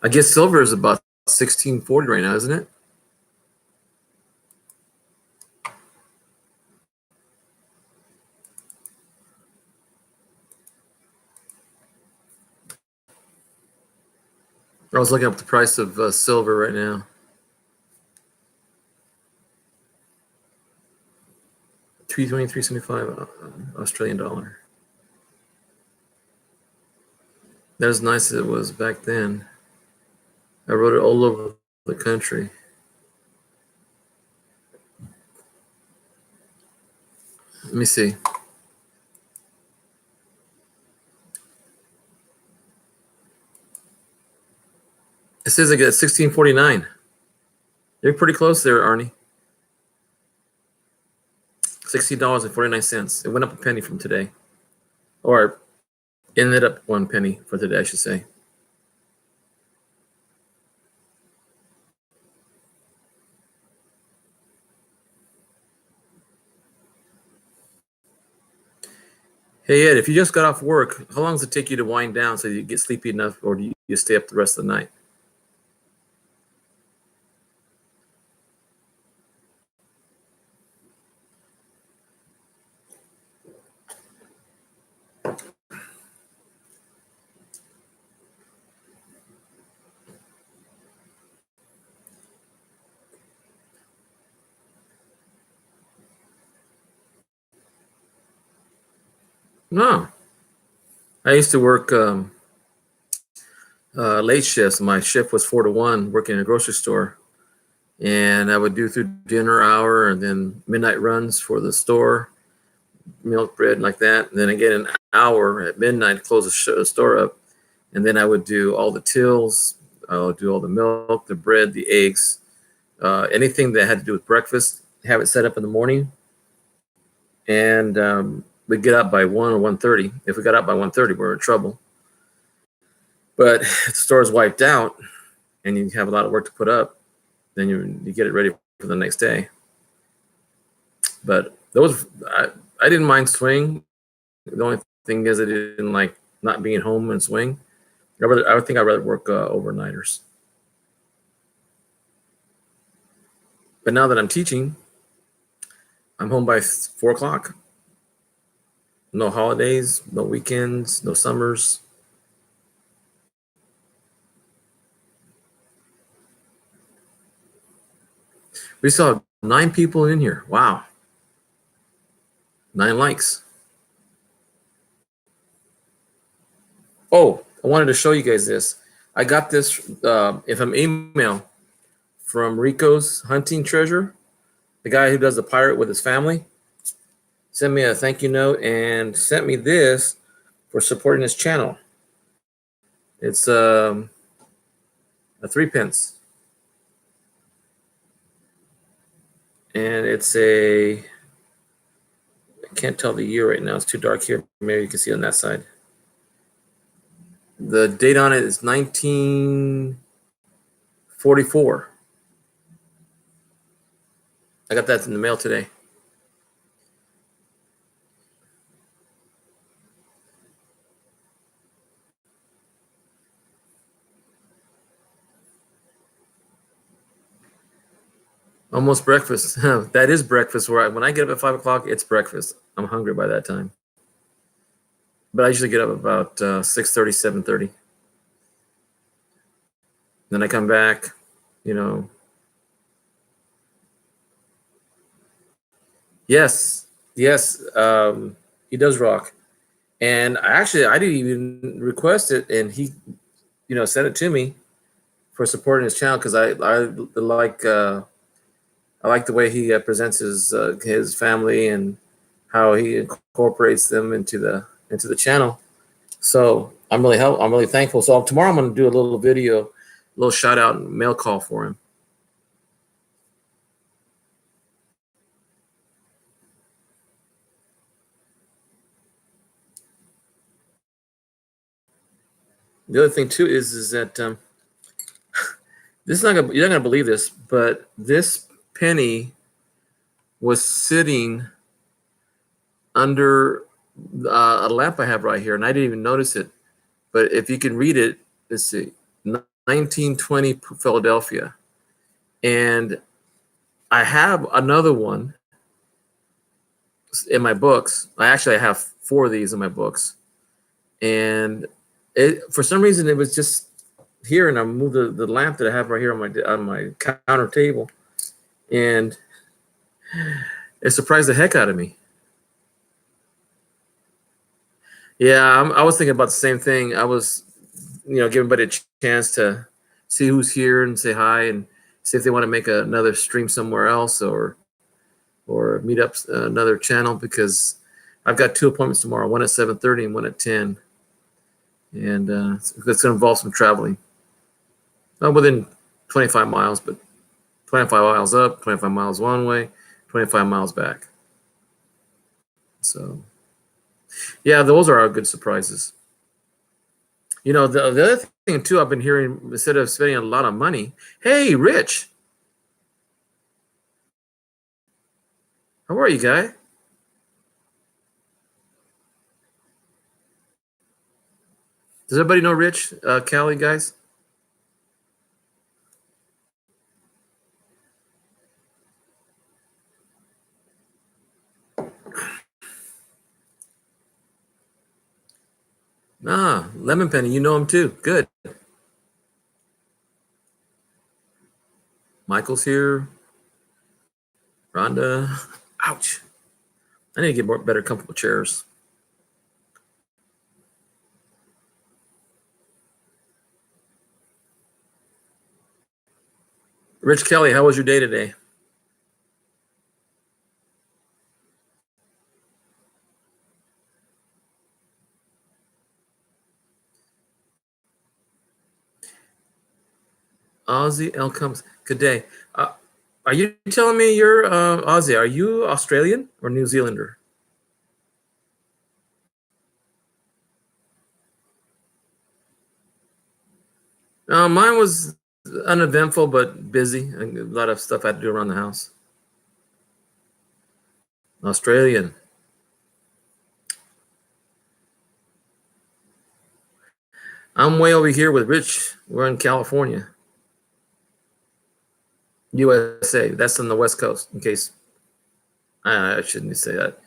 I guess silver is about 1640 right now, isn't it? I was looking up the price of silver right now. 323.75 Australian dollar. Not as nice as it was back then. I wrote it all over the country. Let me see. It says I get 1649. You're pretty close there, Arnie. $60.49. It went up a penny from today. Or ended up 1 penny for today, I should say. Hey, Ed, if you just got off work, how long does it take you to wind down so you get sleepy enough, or do you stay up the rest of the night? No. I used to work late shifts. My shift was 4 to 1, working in a grocery store. And I would do through dinner hour and then midnight runs for the store, milk, bread, like that. And then I get an hour at midnight to close the store up. And then I would do all the tills. I would do all the milk, the bread, the eggs, anything that had to do with breakfast, have it set up in the morning. And we'd get up by 1 or 1:30. If we got up by 1:30, we were in trouble. But if the store's wiped out and you have a lot of work to put up, then you get it ready for the next day. But I didn't mind swing. The only thing is I didn't like not being home and swing. I think I'd rather work overnighters. But now that I'm teaching, I'm home by 4 o'clock. No holidays, no weekends, no summers. We saw 9 people in here. Wow. 9 likes. Oh, I wanted to show you guys this. I got this if I'm email from Rico's Hunting Treasure, the guy who does the pirate with his family. Sent me a thank you note and sent me this for supporting his channel. It's a 3 pence. And it's I can't tell the year right now. It's too dark here. Maybe you can see on that side. The date on it is 1944. I got that in the mail today. Almost breakfast. That is breakfast. When I get up at 5 o'clock, it's breakfast. I'm hungry by that time. But I usually get up about 6:30, 7:30. Then I come back, Yes, yes, he does rock. And I didn't even request it, and he, sent it to me for supporting his channel because I like I like the way he presents his family and how he incorporates them into the channel. So I'm really thankful. So tomorrow I'm going to do a little video, a little shout out and mail call for him. The other thing too is that this is not gonna, you're not gonna believe this, but this penny was sitting under a lamp I have right here, and I didn't even notice it. But if you can read it, let's see, 1920 Philadelphia, and I have another one in my books. I have 4 of these in my books, and for some reason it was just here, and I moved the lamp that I have right here on my counter table, and it surprised the heck out of me. Yeah, I was thinking about the same thing. I was, giving everybody a chance to see who's here and say hi and see if they want to make another stream somewhere else or meet up another channel, because I've got 2 appointments tomorrow, one at 7:30 and one at 10, and it's going to involve some traveling. Not within 25 miles, but 25 miles up, 25 miles one way, 25 miles back. So, yeah, those are our good surprises. The other thing too, I've been hearing, instead of spending a lot of money, hey, Rich, how are you, guy? Does everybody know Rich, Cali, guys? Ah, Lemon Penny, you know him too. Good. Michael's here. Rhonda. Ouch. I need to get better comfortable chairs. Rich Kelly, how was your day today? Aussie L comes. Good day. Are you telling me you're Aussie? Are you Australian or New Zealander? Mine was uneventful but busy. A lot of stuff I had to do around the house. Australian. I'm way over here with Rich. We're in California, USA. That's on the West Coast, in case I shouldn't say that.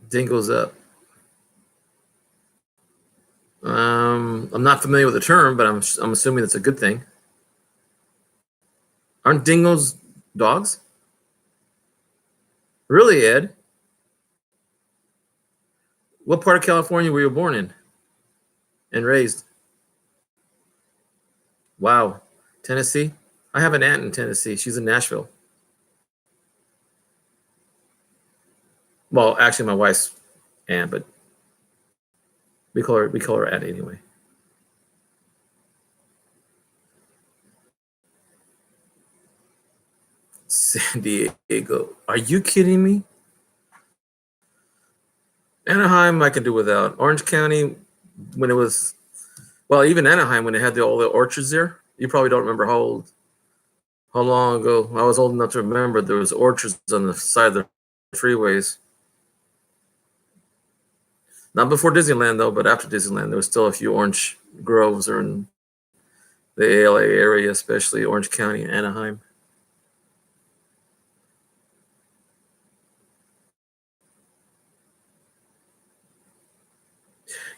Dingles up. I'm not familiar with the term, but I'm assuming it's a good thing. Aren't dingoes dogs? Really, Ed? What part of California were you born in and raised? Wow, Tennessee. I have an aunt in Tennessee. She's in Nashville. Well, actually, my wife's aunt, but we call her aunt anyway. San Diego. Are you kidding me? Anaheim, I can do without. Orange County, when it was, well, even Anaheim, when it had all the orchards there. You probably don't remember how long ago. I was old enough to remember there was orchards on the side of the freeways. Not before Disneyland though, but after Disneyland, there was still a few orange groves in the LA area, especially Orange County and Anaheim.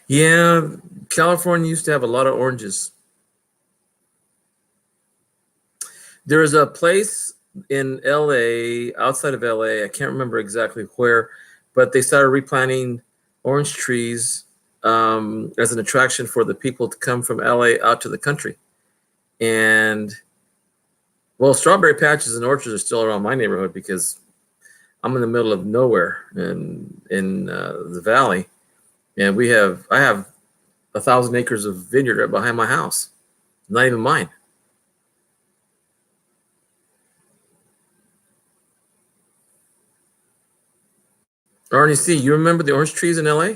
Yeah, California used to have a lot of oranges. There is a place in LA, outside of LA, I can't remember exactly where, but they started replanting orange trees as an attraction for the people to come from LA out to the country. And well, strawberry patches and orchards are still around my neighborhood because I'm in the middle of nowhere in the valley, and I have 1,000 acres of vineyard right behind my house, not even mine. Arnie C, you remember the orange trees in LA?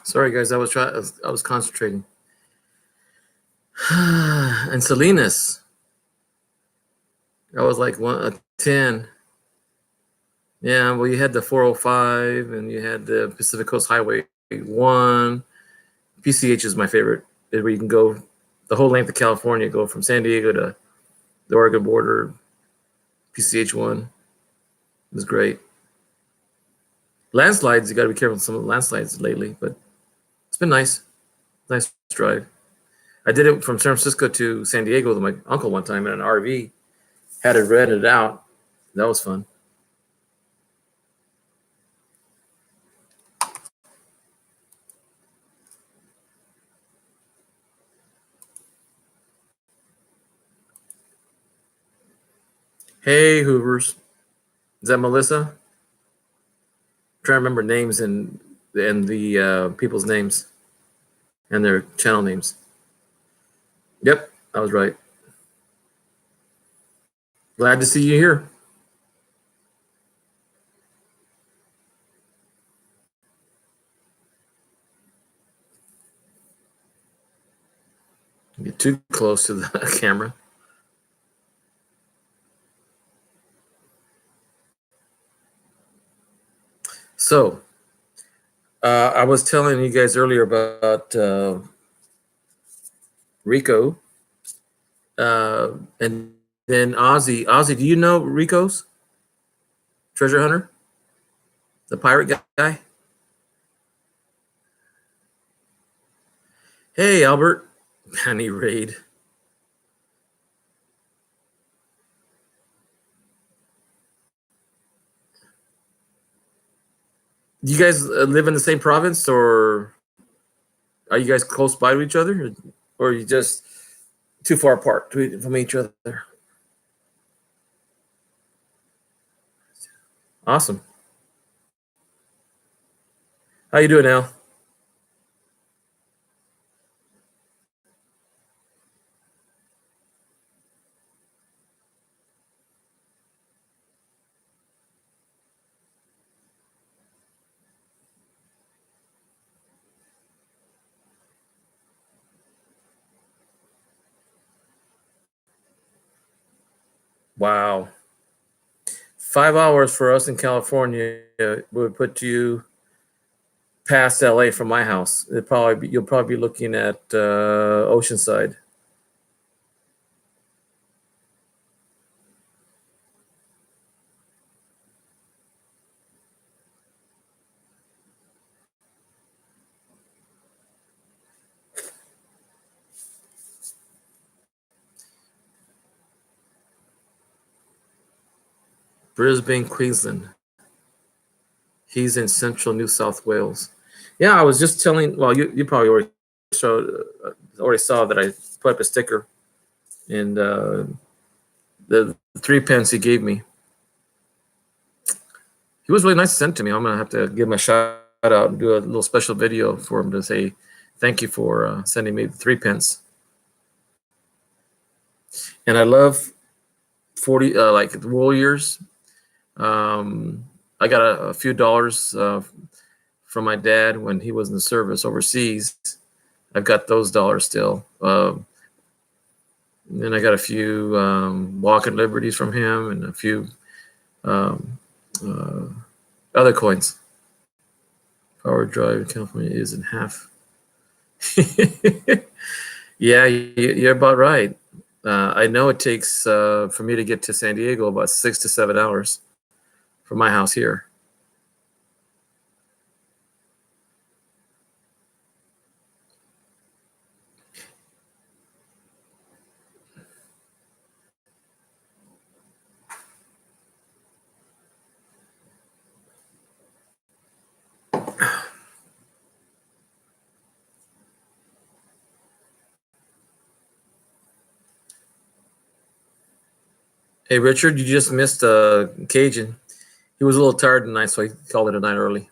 Sorry, guys, I was concentrating. And Salinas, I was like a 10. Yeah, well, you had the 405 and you had the Pacific Coast Highway 1. PCH is my favorite, where you can go the whole length of California, go from San Diego to the Oregon border. PCH 1 was great. Landslides, you got to be careful with some of the landslides lately, but it's been nice. Nice drive. I did it from San Francisco to San Diego with my uncle one time in an RV. Had it rented out. That was fun. Hey, Hoovers. Is that Melissa? I'm trying to remember names and the people's names and their channel names. Yep, I was right. Glad to see you here. Get too close to the camera. So, I was telling you guys earlier about Rico, and then Ozzy. Ozzy, do you know Rico's treasure hunter, the pirate guy? Hey, Albert, Penny Raid. Do you guys live in the same province, or are you guys close by to each other, or are you just too far apart from each other? Awesome. How you doing, Al? Wow. 5 hours for us in California would put you past LA from my house. You'll probably be looking at Oceanside. Brisbane, Queensland. He's in central New South Wales. Yeah, I was just telling. Well, you probably already saw that I put up a sticker, and the 3 pence he gave me. He was really nice to send to me. I'm gonna have to give him a shout out and do a little special video for him to say thank you for sending me the 3 pence. And I love 40 like the wool years. I got a few dollars from my dad when he was in the service overseas. I've got those dollars still. And I got a few walking liberties from him and a few other coins. Power drive in California is in half. Yeah, you're about right. I know it takes for me to get to San Diego about 6 to 7 hours from my house here. Hey, Richard, you just missed Cajun. He was a little tired tonight, so he called it a night early.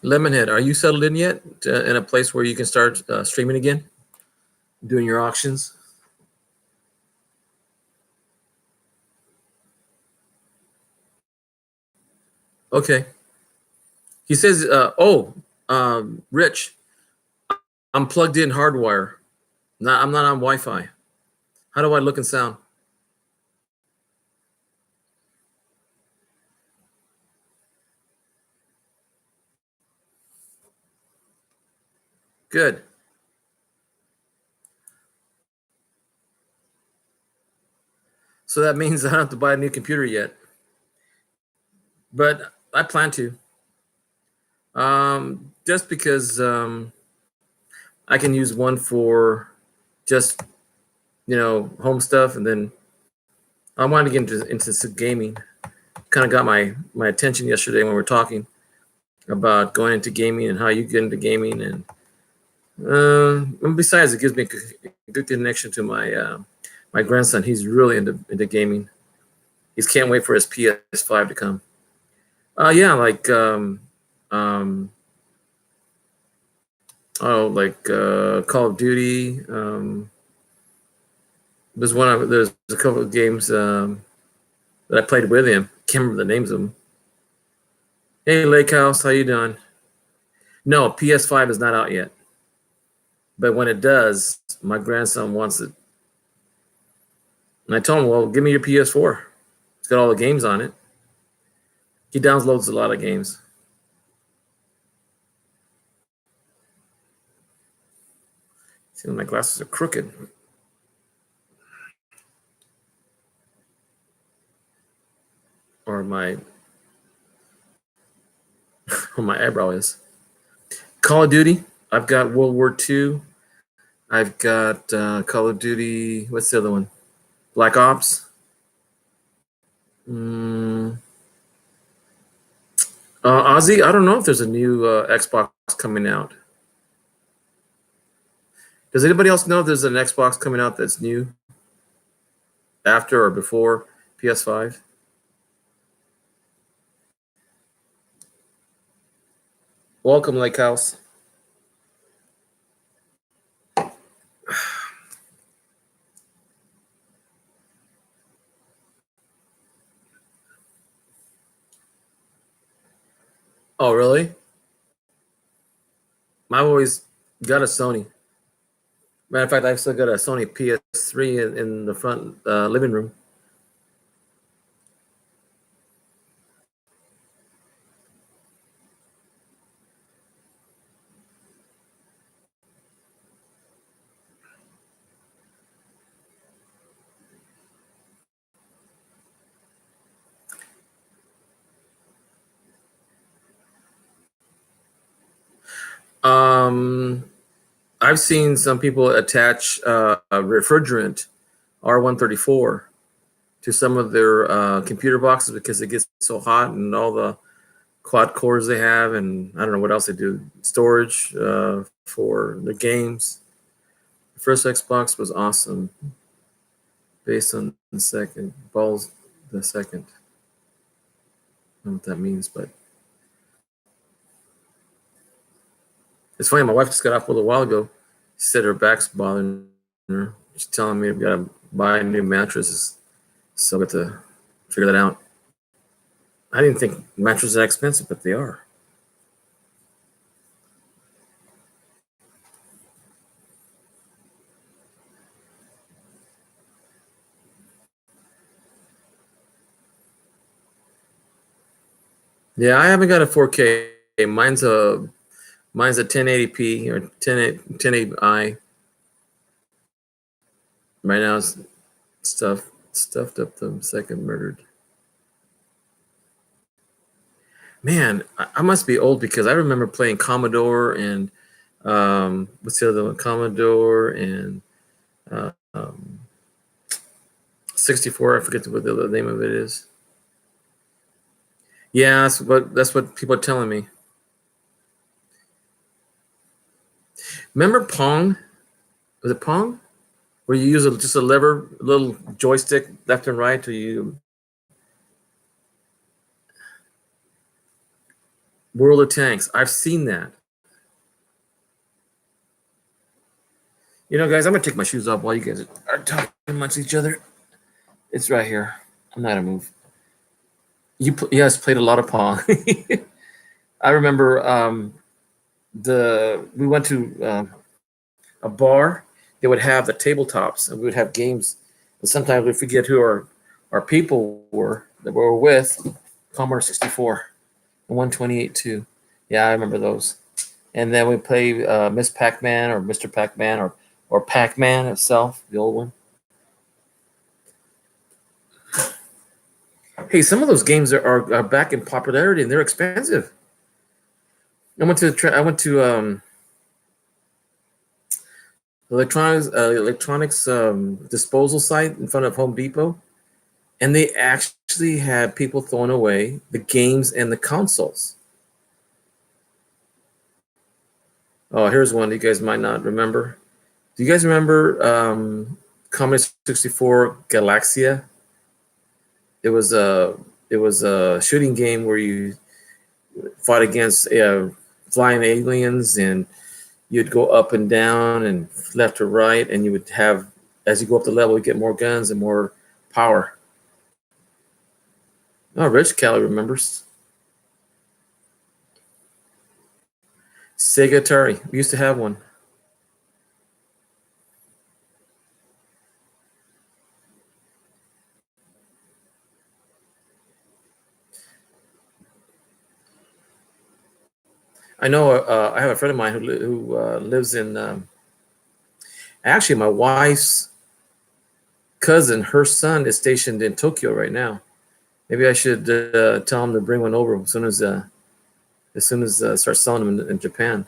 Lemonhead, are you settled in yet in a place where you can start streaming again, doing your auctions? Okay. He says, Rich, I'm plugged in hardwire. I'm not on Wi-Fi. How do I look and sound? Good. So that means I don't have to buy a new computer yet. But I plan to. Just because I can use one for just, home stuff, and then I wanted to get into some gaming. Kind of got my attention yesterday when we were talking about going into gaming and how you get into gaming, and besides, it gives me a good connection to my grandson. He's really into gaming. He can't wait for his PS5 to come. Yeah, like Call of Duty. There's a couple of games that I played with him. Can't remember the names of them. Hey, Lake House, how you doing? No, PS5 is not out yet. But when it does, my grandson wants it. And I told him, well, give me your PS4. It's got all the games on it. He downloads a lot of games. See, my glasses are crooked. Or my eyebrow is. Call of Duty. I've got World War II. I've got Call of Duty. What's the other one? Black Ops. Ozzy, I don't know if there's a new Xbox coming out. Does anybody else know if there's an Xbox coming out that's new? After or before PS5? Welcome, Lake House. Oh, really? I've always got a Sony. Matter of fact, I've still got a Sony PS3 in the front living room. I've seen some people attach a refrigerant R134 to some of their computer boxes because it gets so hot, and all the quad cores they have, and I don't know what else they do. Storage for the games. The first Xbox was awesome, based on the second. Balls the second. I don't know what that means, but it's funny. My wife just got off a little while ago. She said her back's bothering her. She's telling me I've got to buy new mattresses, so I got to figure that out. I didn't think mattresses are that expensive, but they are. Yeah, I haven't got a 4K. Mine's a 1080p or 1080i. Right now, it's stuffed up the second murdered. Man, I must be old because I remember playing Commodore and what's the other one? Commodore and uh, um, 64. I forget what the name of it is. Yeah, that's what people are telling me. Remember Pong? Was it Pong? Where you use just a lever, a little joystick left and right to you. World of Tanks. I've seen that. You know, guys, I'm gonna take my shoes off while you guys are talking amongst each other. It's right here. I'm not gonna move. You guys played a lot of Pong. I remember we went to a bar. They would have the tabletops, and we would have games. And sometimes we forget who our people were that we were with. Commodore 64 and 128 too. Yeah, I remember those. And then we play Miss Pac-Man or Mr. Pac-Man or Pac-Man itself, the old one. Hey, some of those games are back in popularity and they're expensive. I went to electronics disposal site in front of Home Depot, and they actually had people throwing away the games and the consoles. Oh, here's one you guys might not remember. Do you guys remember Commodore 64 Galaxia? It was a shooting game where you fought against flying aliens, and you'd go up and down and left to right, and you would have, as you go up the level, you get more guns and more power. Oh, Rich Kelly remembers. Sega Atari. We used to have one. I know. I have a friend of mine who lives in. Actually, my wife's cousin, her son is stationed in Tokyo right now. Maybe I should tell him to bring one over as soon as start selling them in Japan.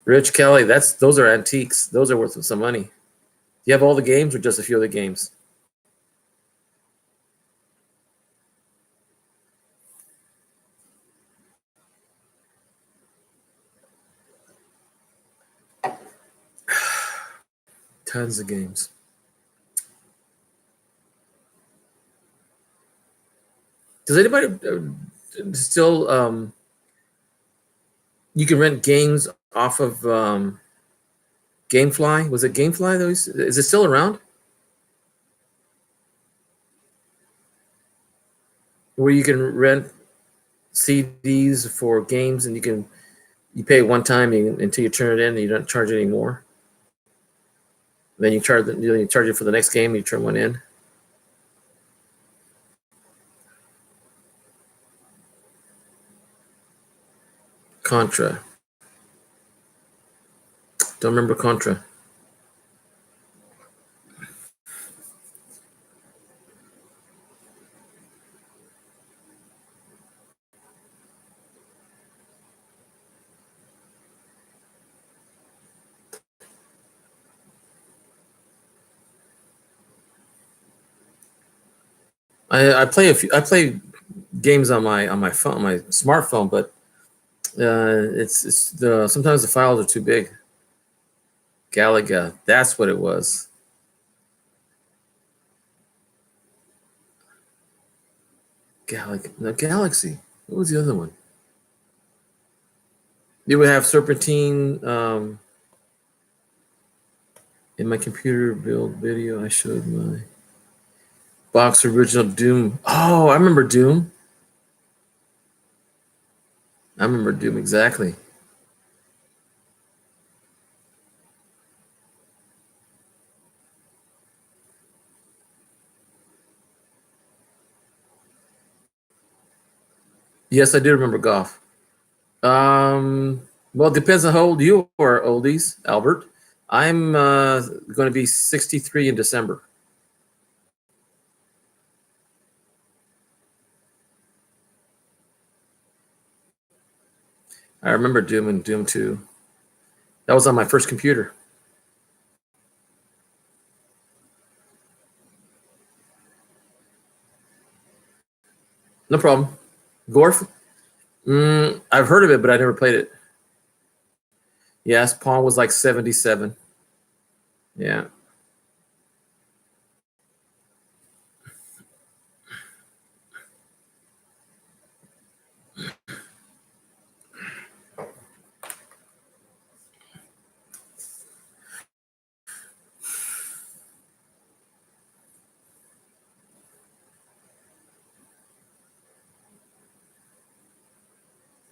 Rich Kelly, those are antiques. Those are worth some money. Do you have all the games or just a few of the games? Tons of games. Does anybody still? You can rent games off of GameFly. Was it GameFly? Is it still around? Where you can rent CDs for games, and you pay one time until you turn it in, and you don't charge anymore. Then you charge it for the next game. You turn one in. Contra. Don't remember Contra. I play I play games on my phone, my smartphone, but it's the sometimes the files are too big. Galaga, that's what it was. Galaga, no, Galaxy. What was the other one? You would have Serpentine in my computer build video. I showed my box original Doom. Oh, I remember Doom. I remember Doom exactly. Yes, I do remember golf. Well, it depends on how old you are, oldies, Albert. I'm going to be 63 in December. I remember Doom and Doom 2. That was on my first computer. No problem. Gorf? I've heard of it, but I never played it. Yes, Pawn was like 77. Yeah.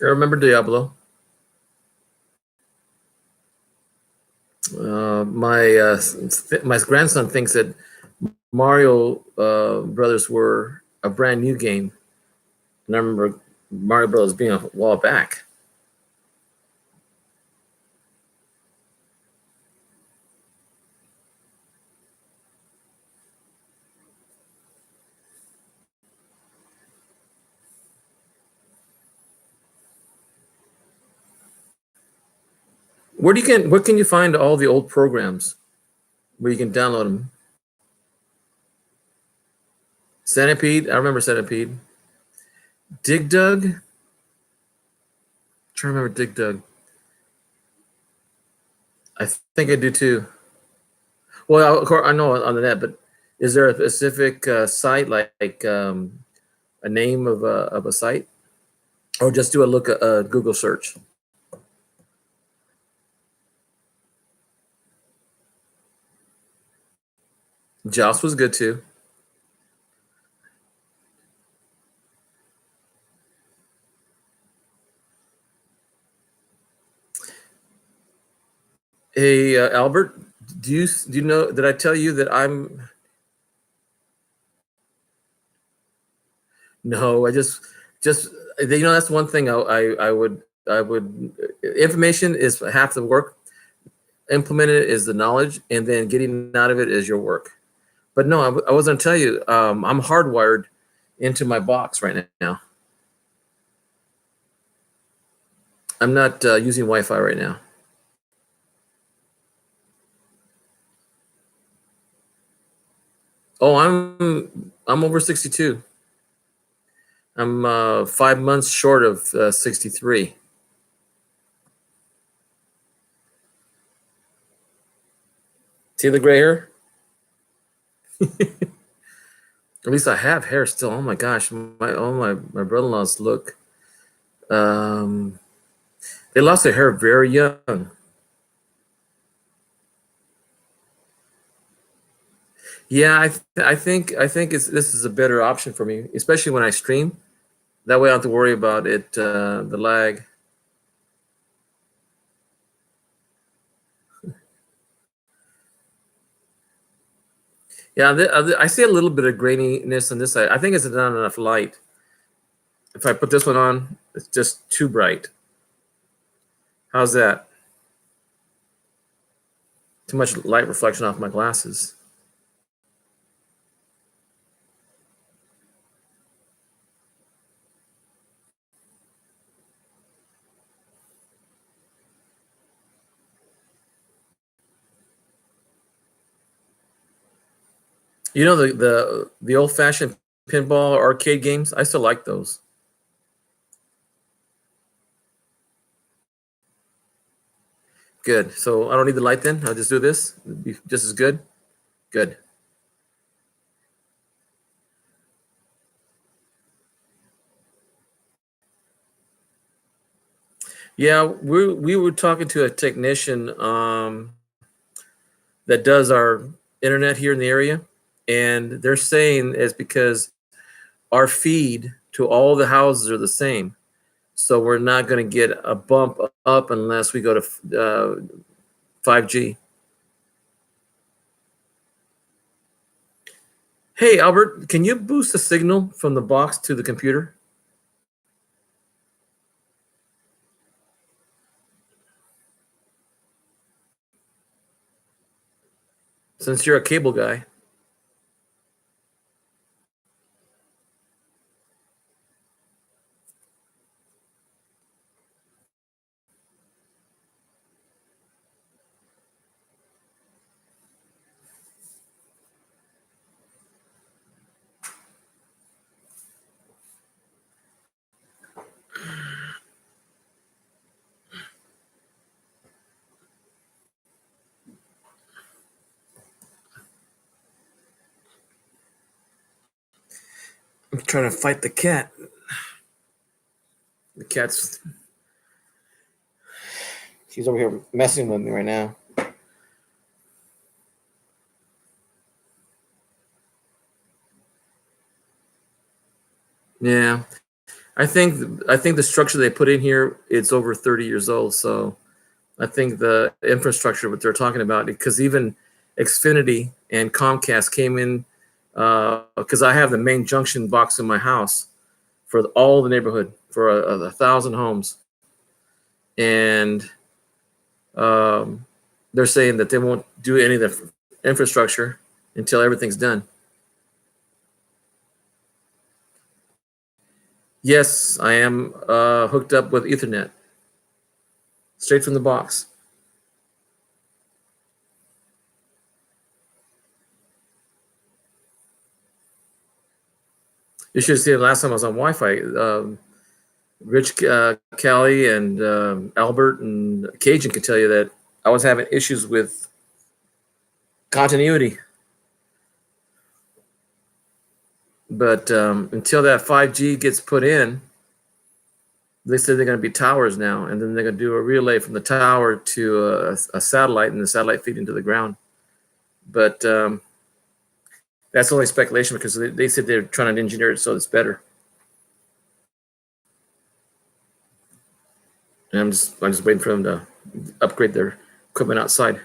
I remember Diablo. My grandson thinks that Mario Brothers were a brand new game, and I remember Mario Brothers being a while back. Where can you find all the old programs where you can download them? Centipede, I remember Centipede. Dig Dug, trying to remember Dig Dug. I think I do too. Well, of course, I know on the net, but is there a specific site like a name of a site, or just do a Google search? Joss was good too. Hey, Albert, do you know? Did I tell you that I'm? No, just that's one thing I would information is half the work. Implement it is the knowledge, and then getting out of it is your work. But no, I was going to tell you, I'm hardwired into my box right now. I'm not using Wi-Fi right now. Oh, I'm over 62. I'm 5 months short of 63. See the gray hair? At least I have hair still. Oh my gosh, my brother-in-laws look. Um, they lost their hair very young. Yeah, I think this is a better option for me, especially when I stream. That way I don't have to worry about it, the lag. Yeah, I see a little bit of graininess on this side. I think it's not enough light. If I put this one on, it's just too bright. How's that? Too much light reflection off my glasses. You know the old-fashioned pinball or arcade games. I still like those. Good. So I don't need the light then. I'll just do this. It'll be just as good. Good. Yeah, we were talking to a technician that does our internet here in the area, and they're saying it's because our feed to all the houses are the same. So we're not going to get a bump up unless we go to 5G. Hey, Albert, can you boost the signal from the box to the computer? Since you're a cable guy. I'm trying to fight the cat. The cat's she's over here messing with me right now. Yeah. I think the structure they put in here it's over 30 years old. So I think the infrastructure what they're talking about because even Xfinity and Comcast came in because I have the main junction box in my house for all the neighborhood for 1,000 homes, and um, they're saying that they won't do any of the infrastructure until everything's done. Yes, I am hooked up with Ethernet straight from the box. You should have seen it last time I was on Wi-Fi. Rich, Callie, and Albert and Cajun can tell you that I was having issues with continuity. But until that 5G gets put in, they said they're going to be towers now, and then they're going to do a relay from the tower to a satellite, and the satellite feed into the ground. But that's only speculation because they said they're trying to engineer it so it's better. And I'm just waiting for them to upgrade their equipment outside.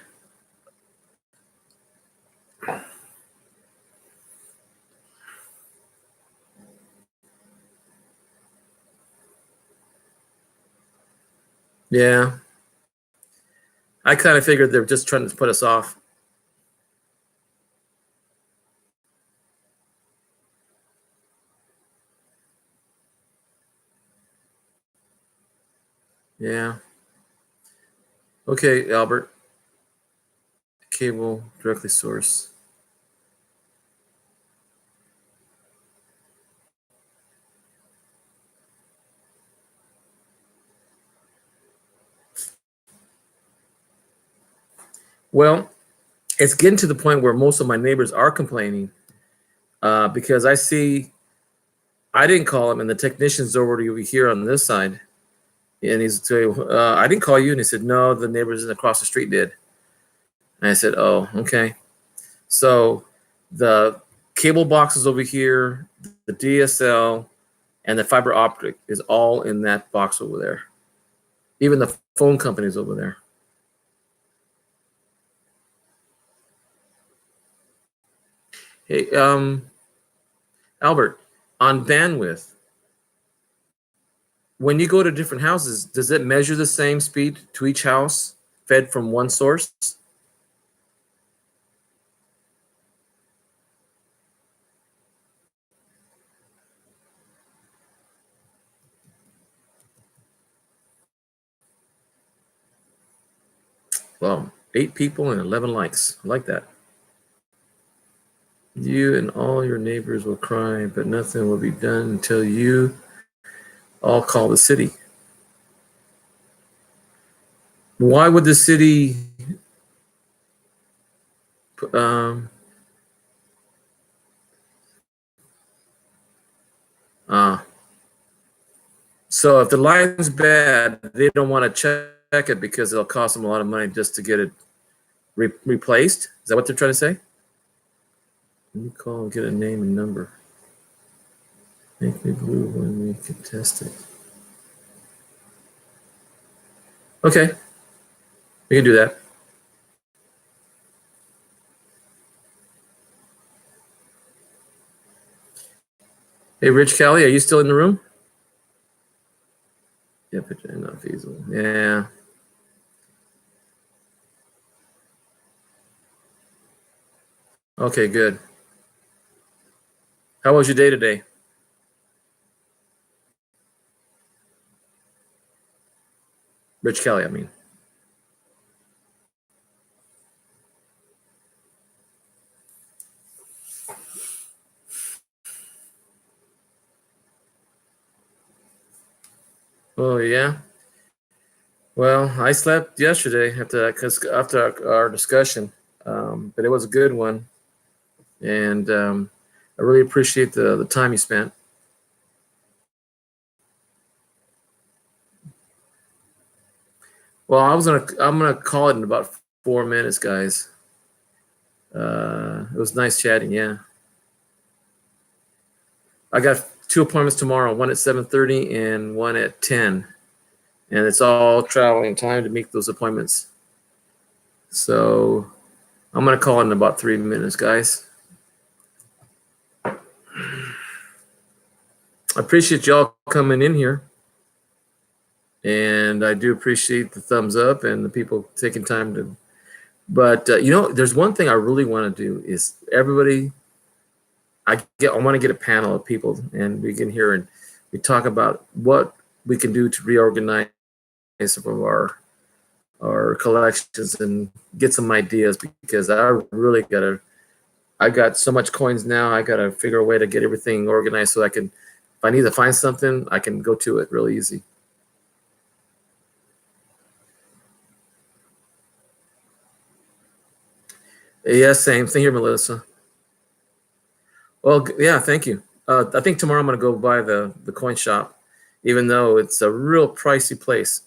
Yeah, I kind of figured they're just trying to put us off. Yeah. Okay, Albert. Cable directly source. Well, it's getting to the point where most of my neighbors are complaining because I didn't call him, and the technician's already over here on this side, and he's saying, "I didn't call you," and he said, "No, the neighbors across the street did." And I said, "Oh, okay." So the cable box is over here, the DSL, and the fiber optic is all in that box over there. Even the phone company's over there. Hey, Albert, on bandwidth, when you go to different houses, does it measure the same speed to each house fed from one source? Well, 8 people and 11 likes. I like that. You and all your neighbors will cry, but nothing will be done until you all call the city. Why would the city um uh so if the line's bad, they don't want to check it because it'll cost them a lot of money just to get it replaced? Is that what they're trying to say? You call and get a name and number. Make me blue when we can test it. Okay, we can do that. Hey, Rich Kelly, are you still in the room? Yeah, but not feasible. Yeah. Okay, good. How was your day today? Rich Kelly, I mean. Oh yeah. Well, I slept yesterday after our discussion, but it was a good one, and I really appreciate the time you spent. Well, I'm gonna call it in about 4 minutes, guys. It was nice chatting. Yeah, I got 2 appointments tomorrow. One at 7:30 and one at 10, and it's all traveling time to make those appointments. So I'm gonna call it in about 3 minutes, guys. I appreciate y'all coming in here, and I do appreciate the thumbs up and the people taking time to. But there's one thing I really want to do is everybody. I want to get a panel of people, and we can hear and we talk about what we can do to reorganize some of our collections and get some ideas, because I got so much coins now. I gotta figure a way to get everything organized so I can, if I need to find something, I can go to it really easy. Yeah, same thing here, Melissa. Well, yeah, thank you. I think tomorrow I'm gonna go by the coin shop, even though it's a real pricey place.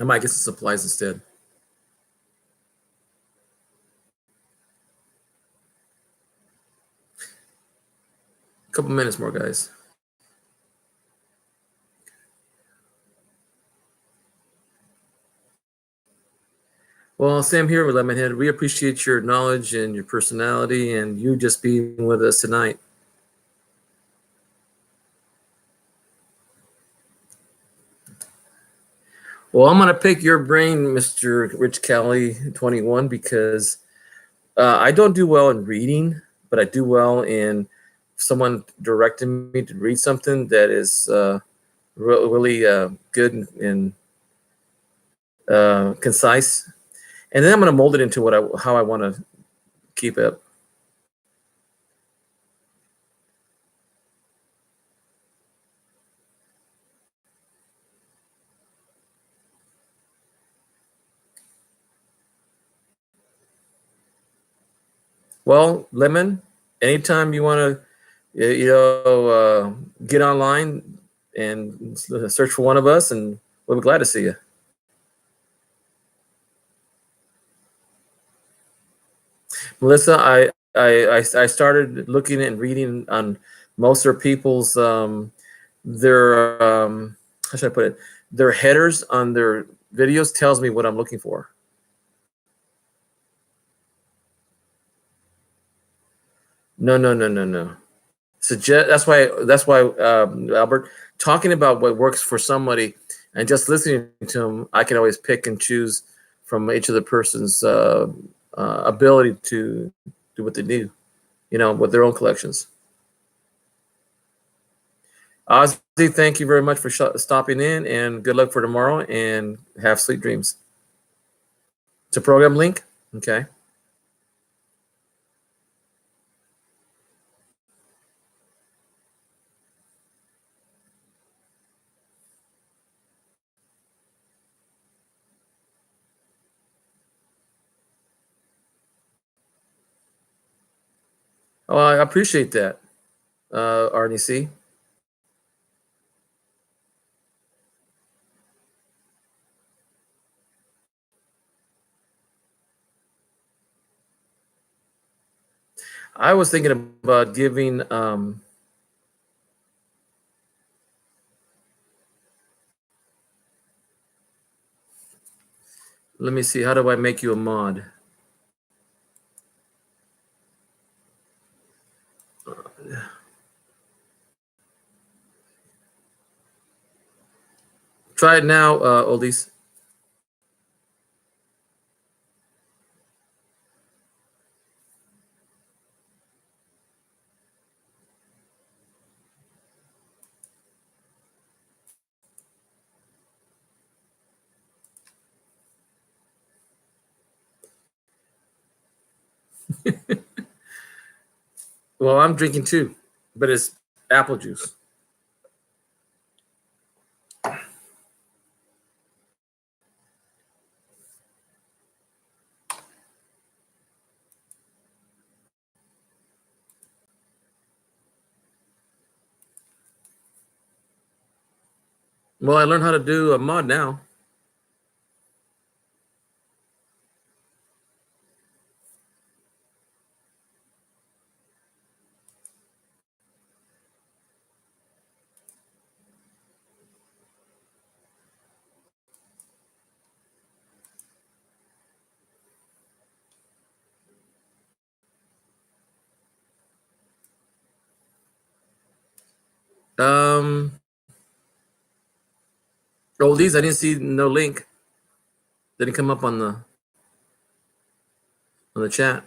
I might get some supplies instead. A couple minutes more, guys. Well, Sam here with Lemonhead. We appreciate your knowledge and your personality and you just being with us tonight. Well, I'm going to pick your brain, Mr. Rich Kelly 21, because I don't do well in reading, but I do well in someone directing me to read something that is really good and concise. And then I'm going to mold it into how I want to keep it. Well, Lemon, anytime you want to, get online and search for one of us, and we'll be glad to see you. Melissa, I started looking and reading on most of people's their how should I put it? Their headers on their videos tells me what I'm looking for. No. Suggest that's why Albert, talking about what works for somebody and just listening to them, I can always pick and choose from each of the person's ability to do what they do, with their own collections. Ozzy, thank you very much for stopping in, and good luck for tomorrow, and have sweet dreams. It's a program link. Okay. Oh, I appreciate that, Arnie C. I was thinking about giving let me see, how do I make you a mod? Try it now, oldies. Well, I'm drinking too, but it's apple juice. Well, I learned how to do a mod now. Oldies, I didn't see no link. Didn't come up on the chat.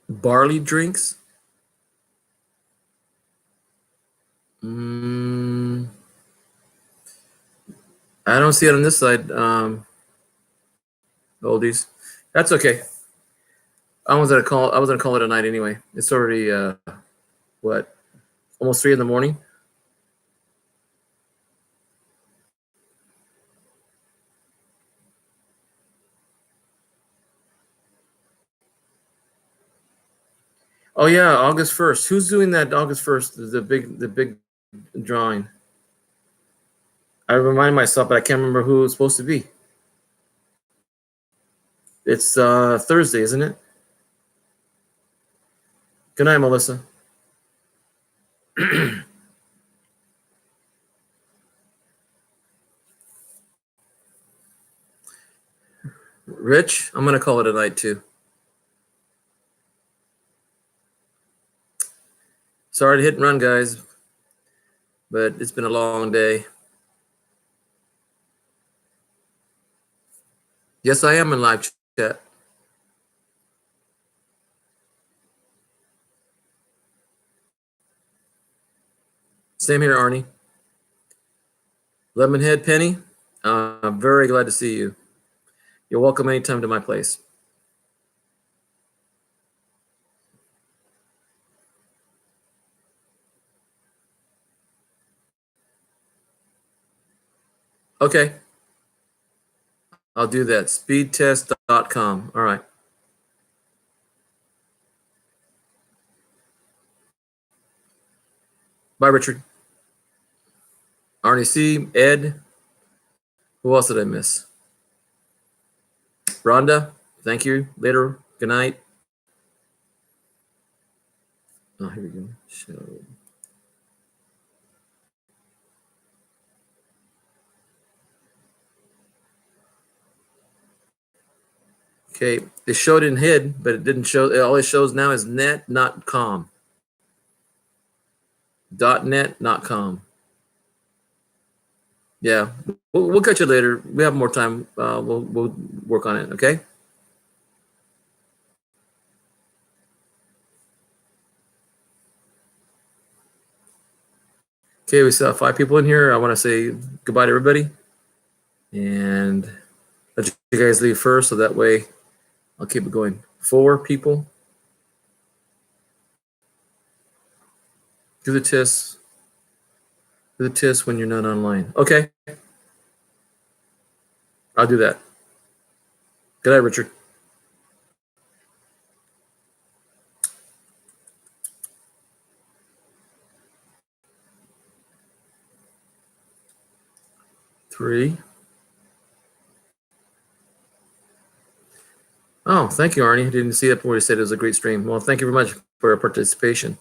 Barley drinks. I don't see it on this side. Oldies. That's okay. I was gonna call it a night anyway. It's already what, almost 3 in the morning. Oh yeah, August 1st. Who's doing that August 1st? The big drawing. I remind myself, but I can't remember who it's supposed to be. It's Thursday, isn't it? Good night, Melissa. Rich, I'm gonna call it a night too. Sorry to hit and run, guys, but it's been a long day. Yes, I am in live chat. Same here, Arnie. Lemonhead Penny, I'm very glad to see you. You're welcome anytime to my place. Okay. I'll do that. Speedtest.com. All right. Bye, Richard. Arnie C, Ed. Who else did I miss? Rhonda, thank you. Later. Good night. Oh, here we go. Show. Okay, it showed in hid, but it didn't show. All it shows now is net, not com. .net, not com. Yeah, we'll catch you later. We have more time. We'll work on it. Okay. Okay, we still have 5 people in here. I want to say goodbye to everybody, and let you guys leave first, so that way I'll keep it going. 4 people. Do the test. Do the test when you're not online. Okay. I'll do that. Good night, Richard. Three. Oh, thank you, Arnie. I didn't see that before you said it was a great stream. Well, thank you very much for your participation.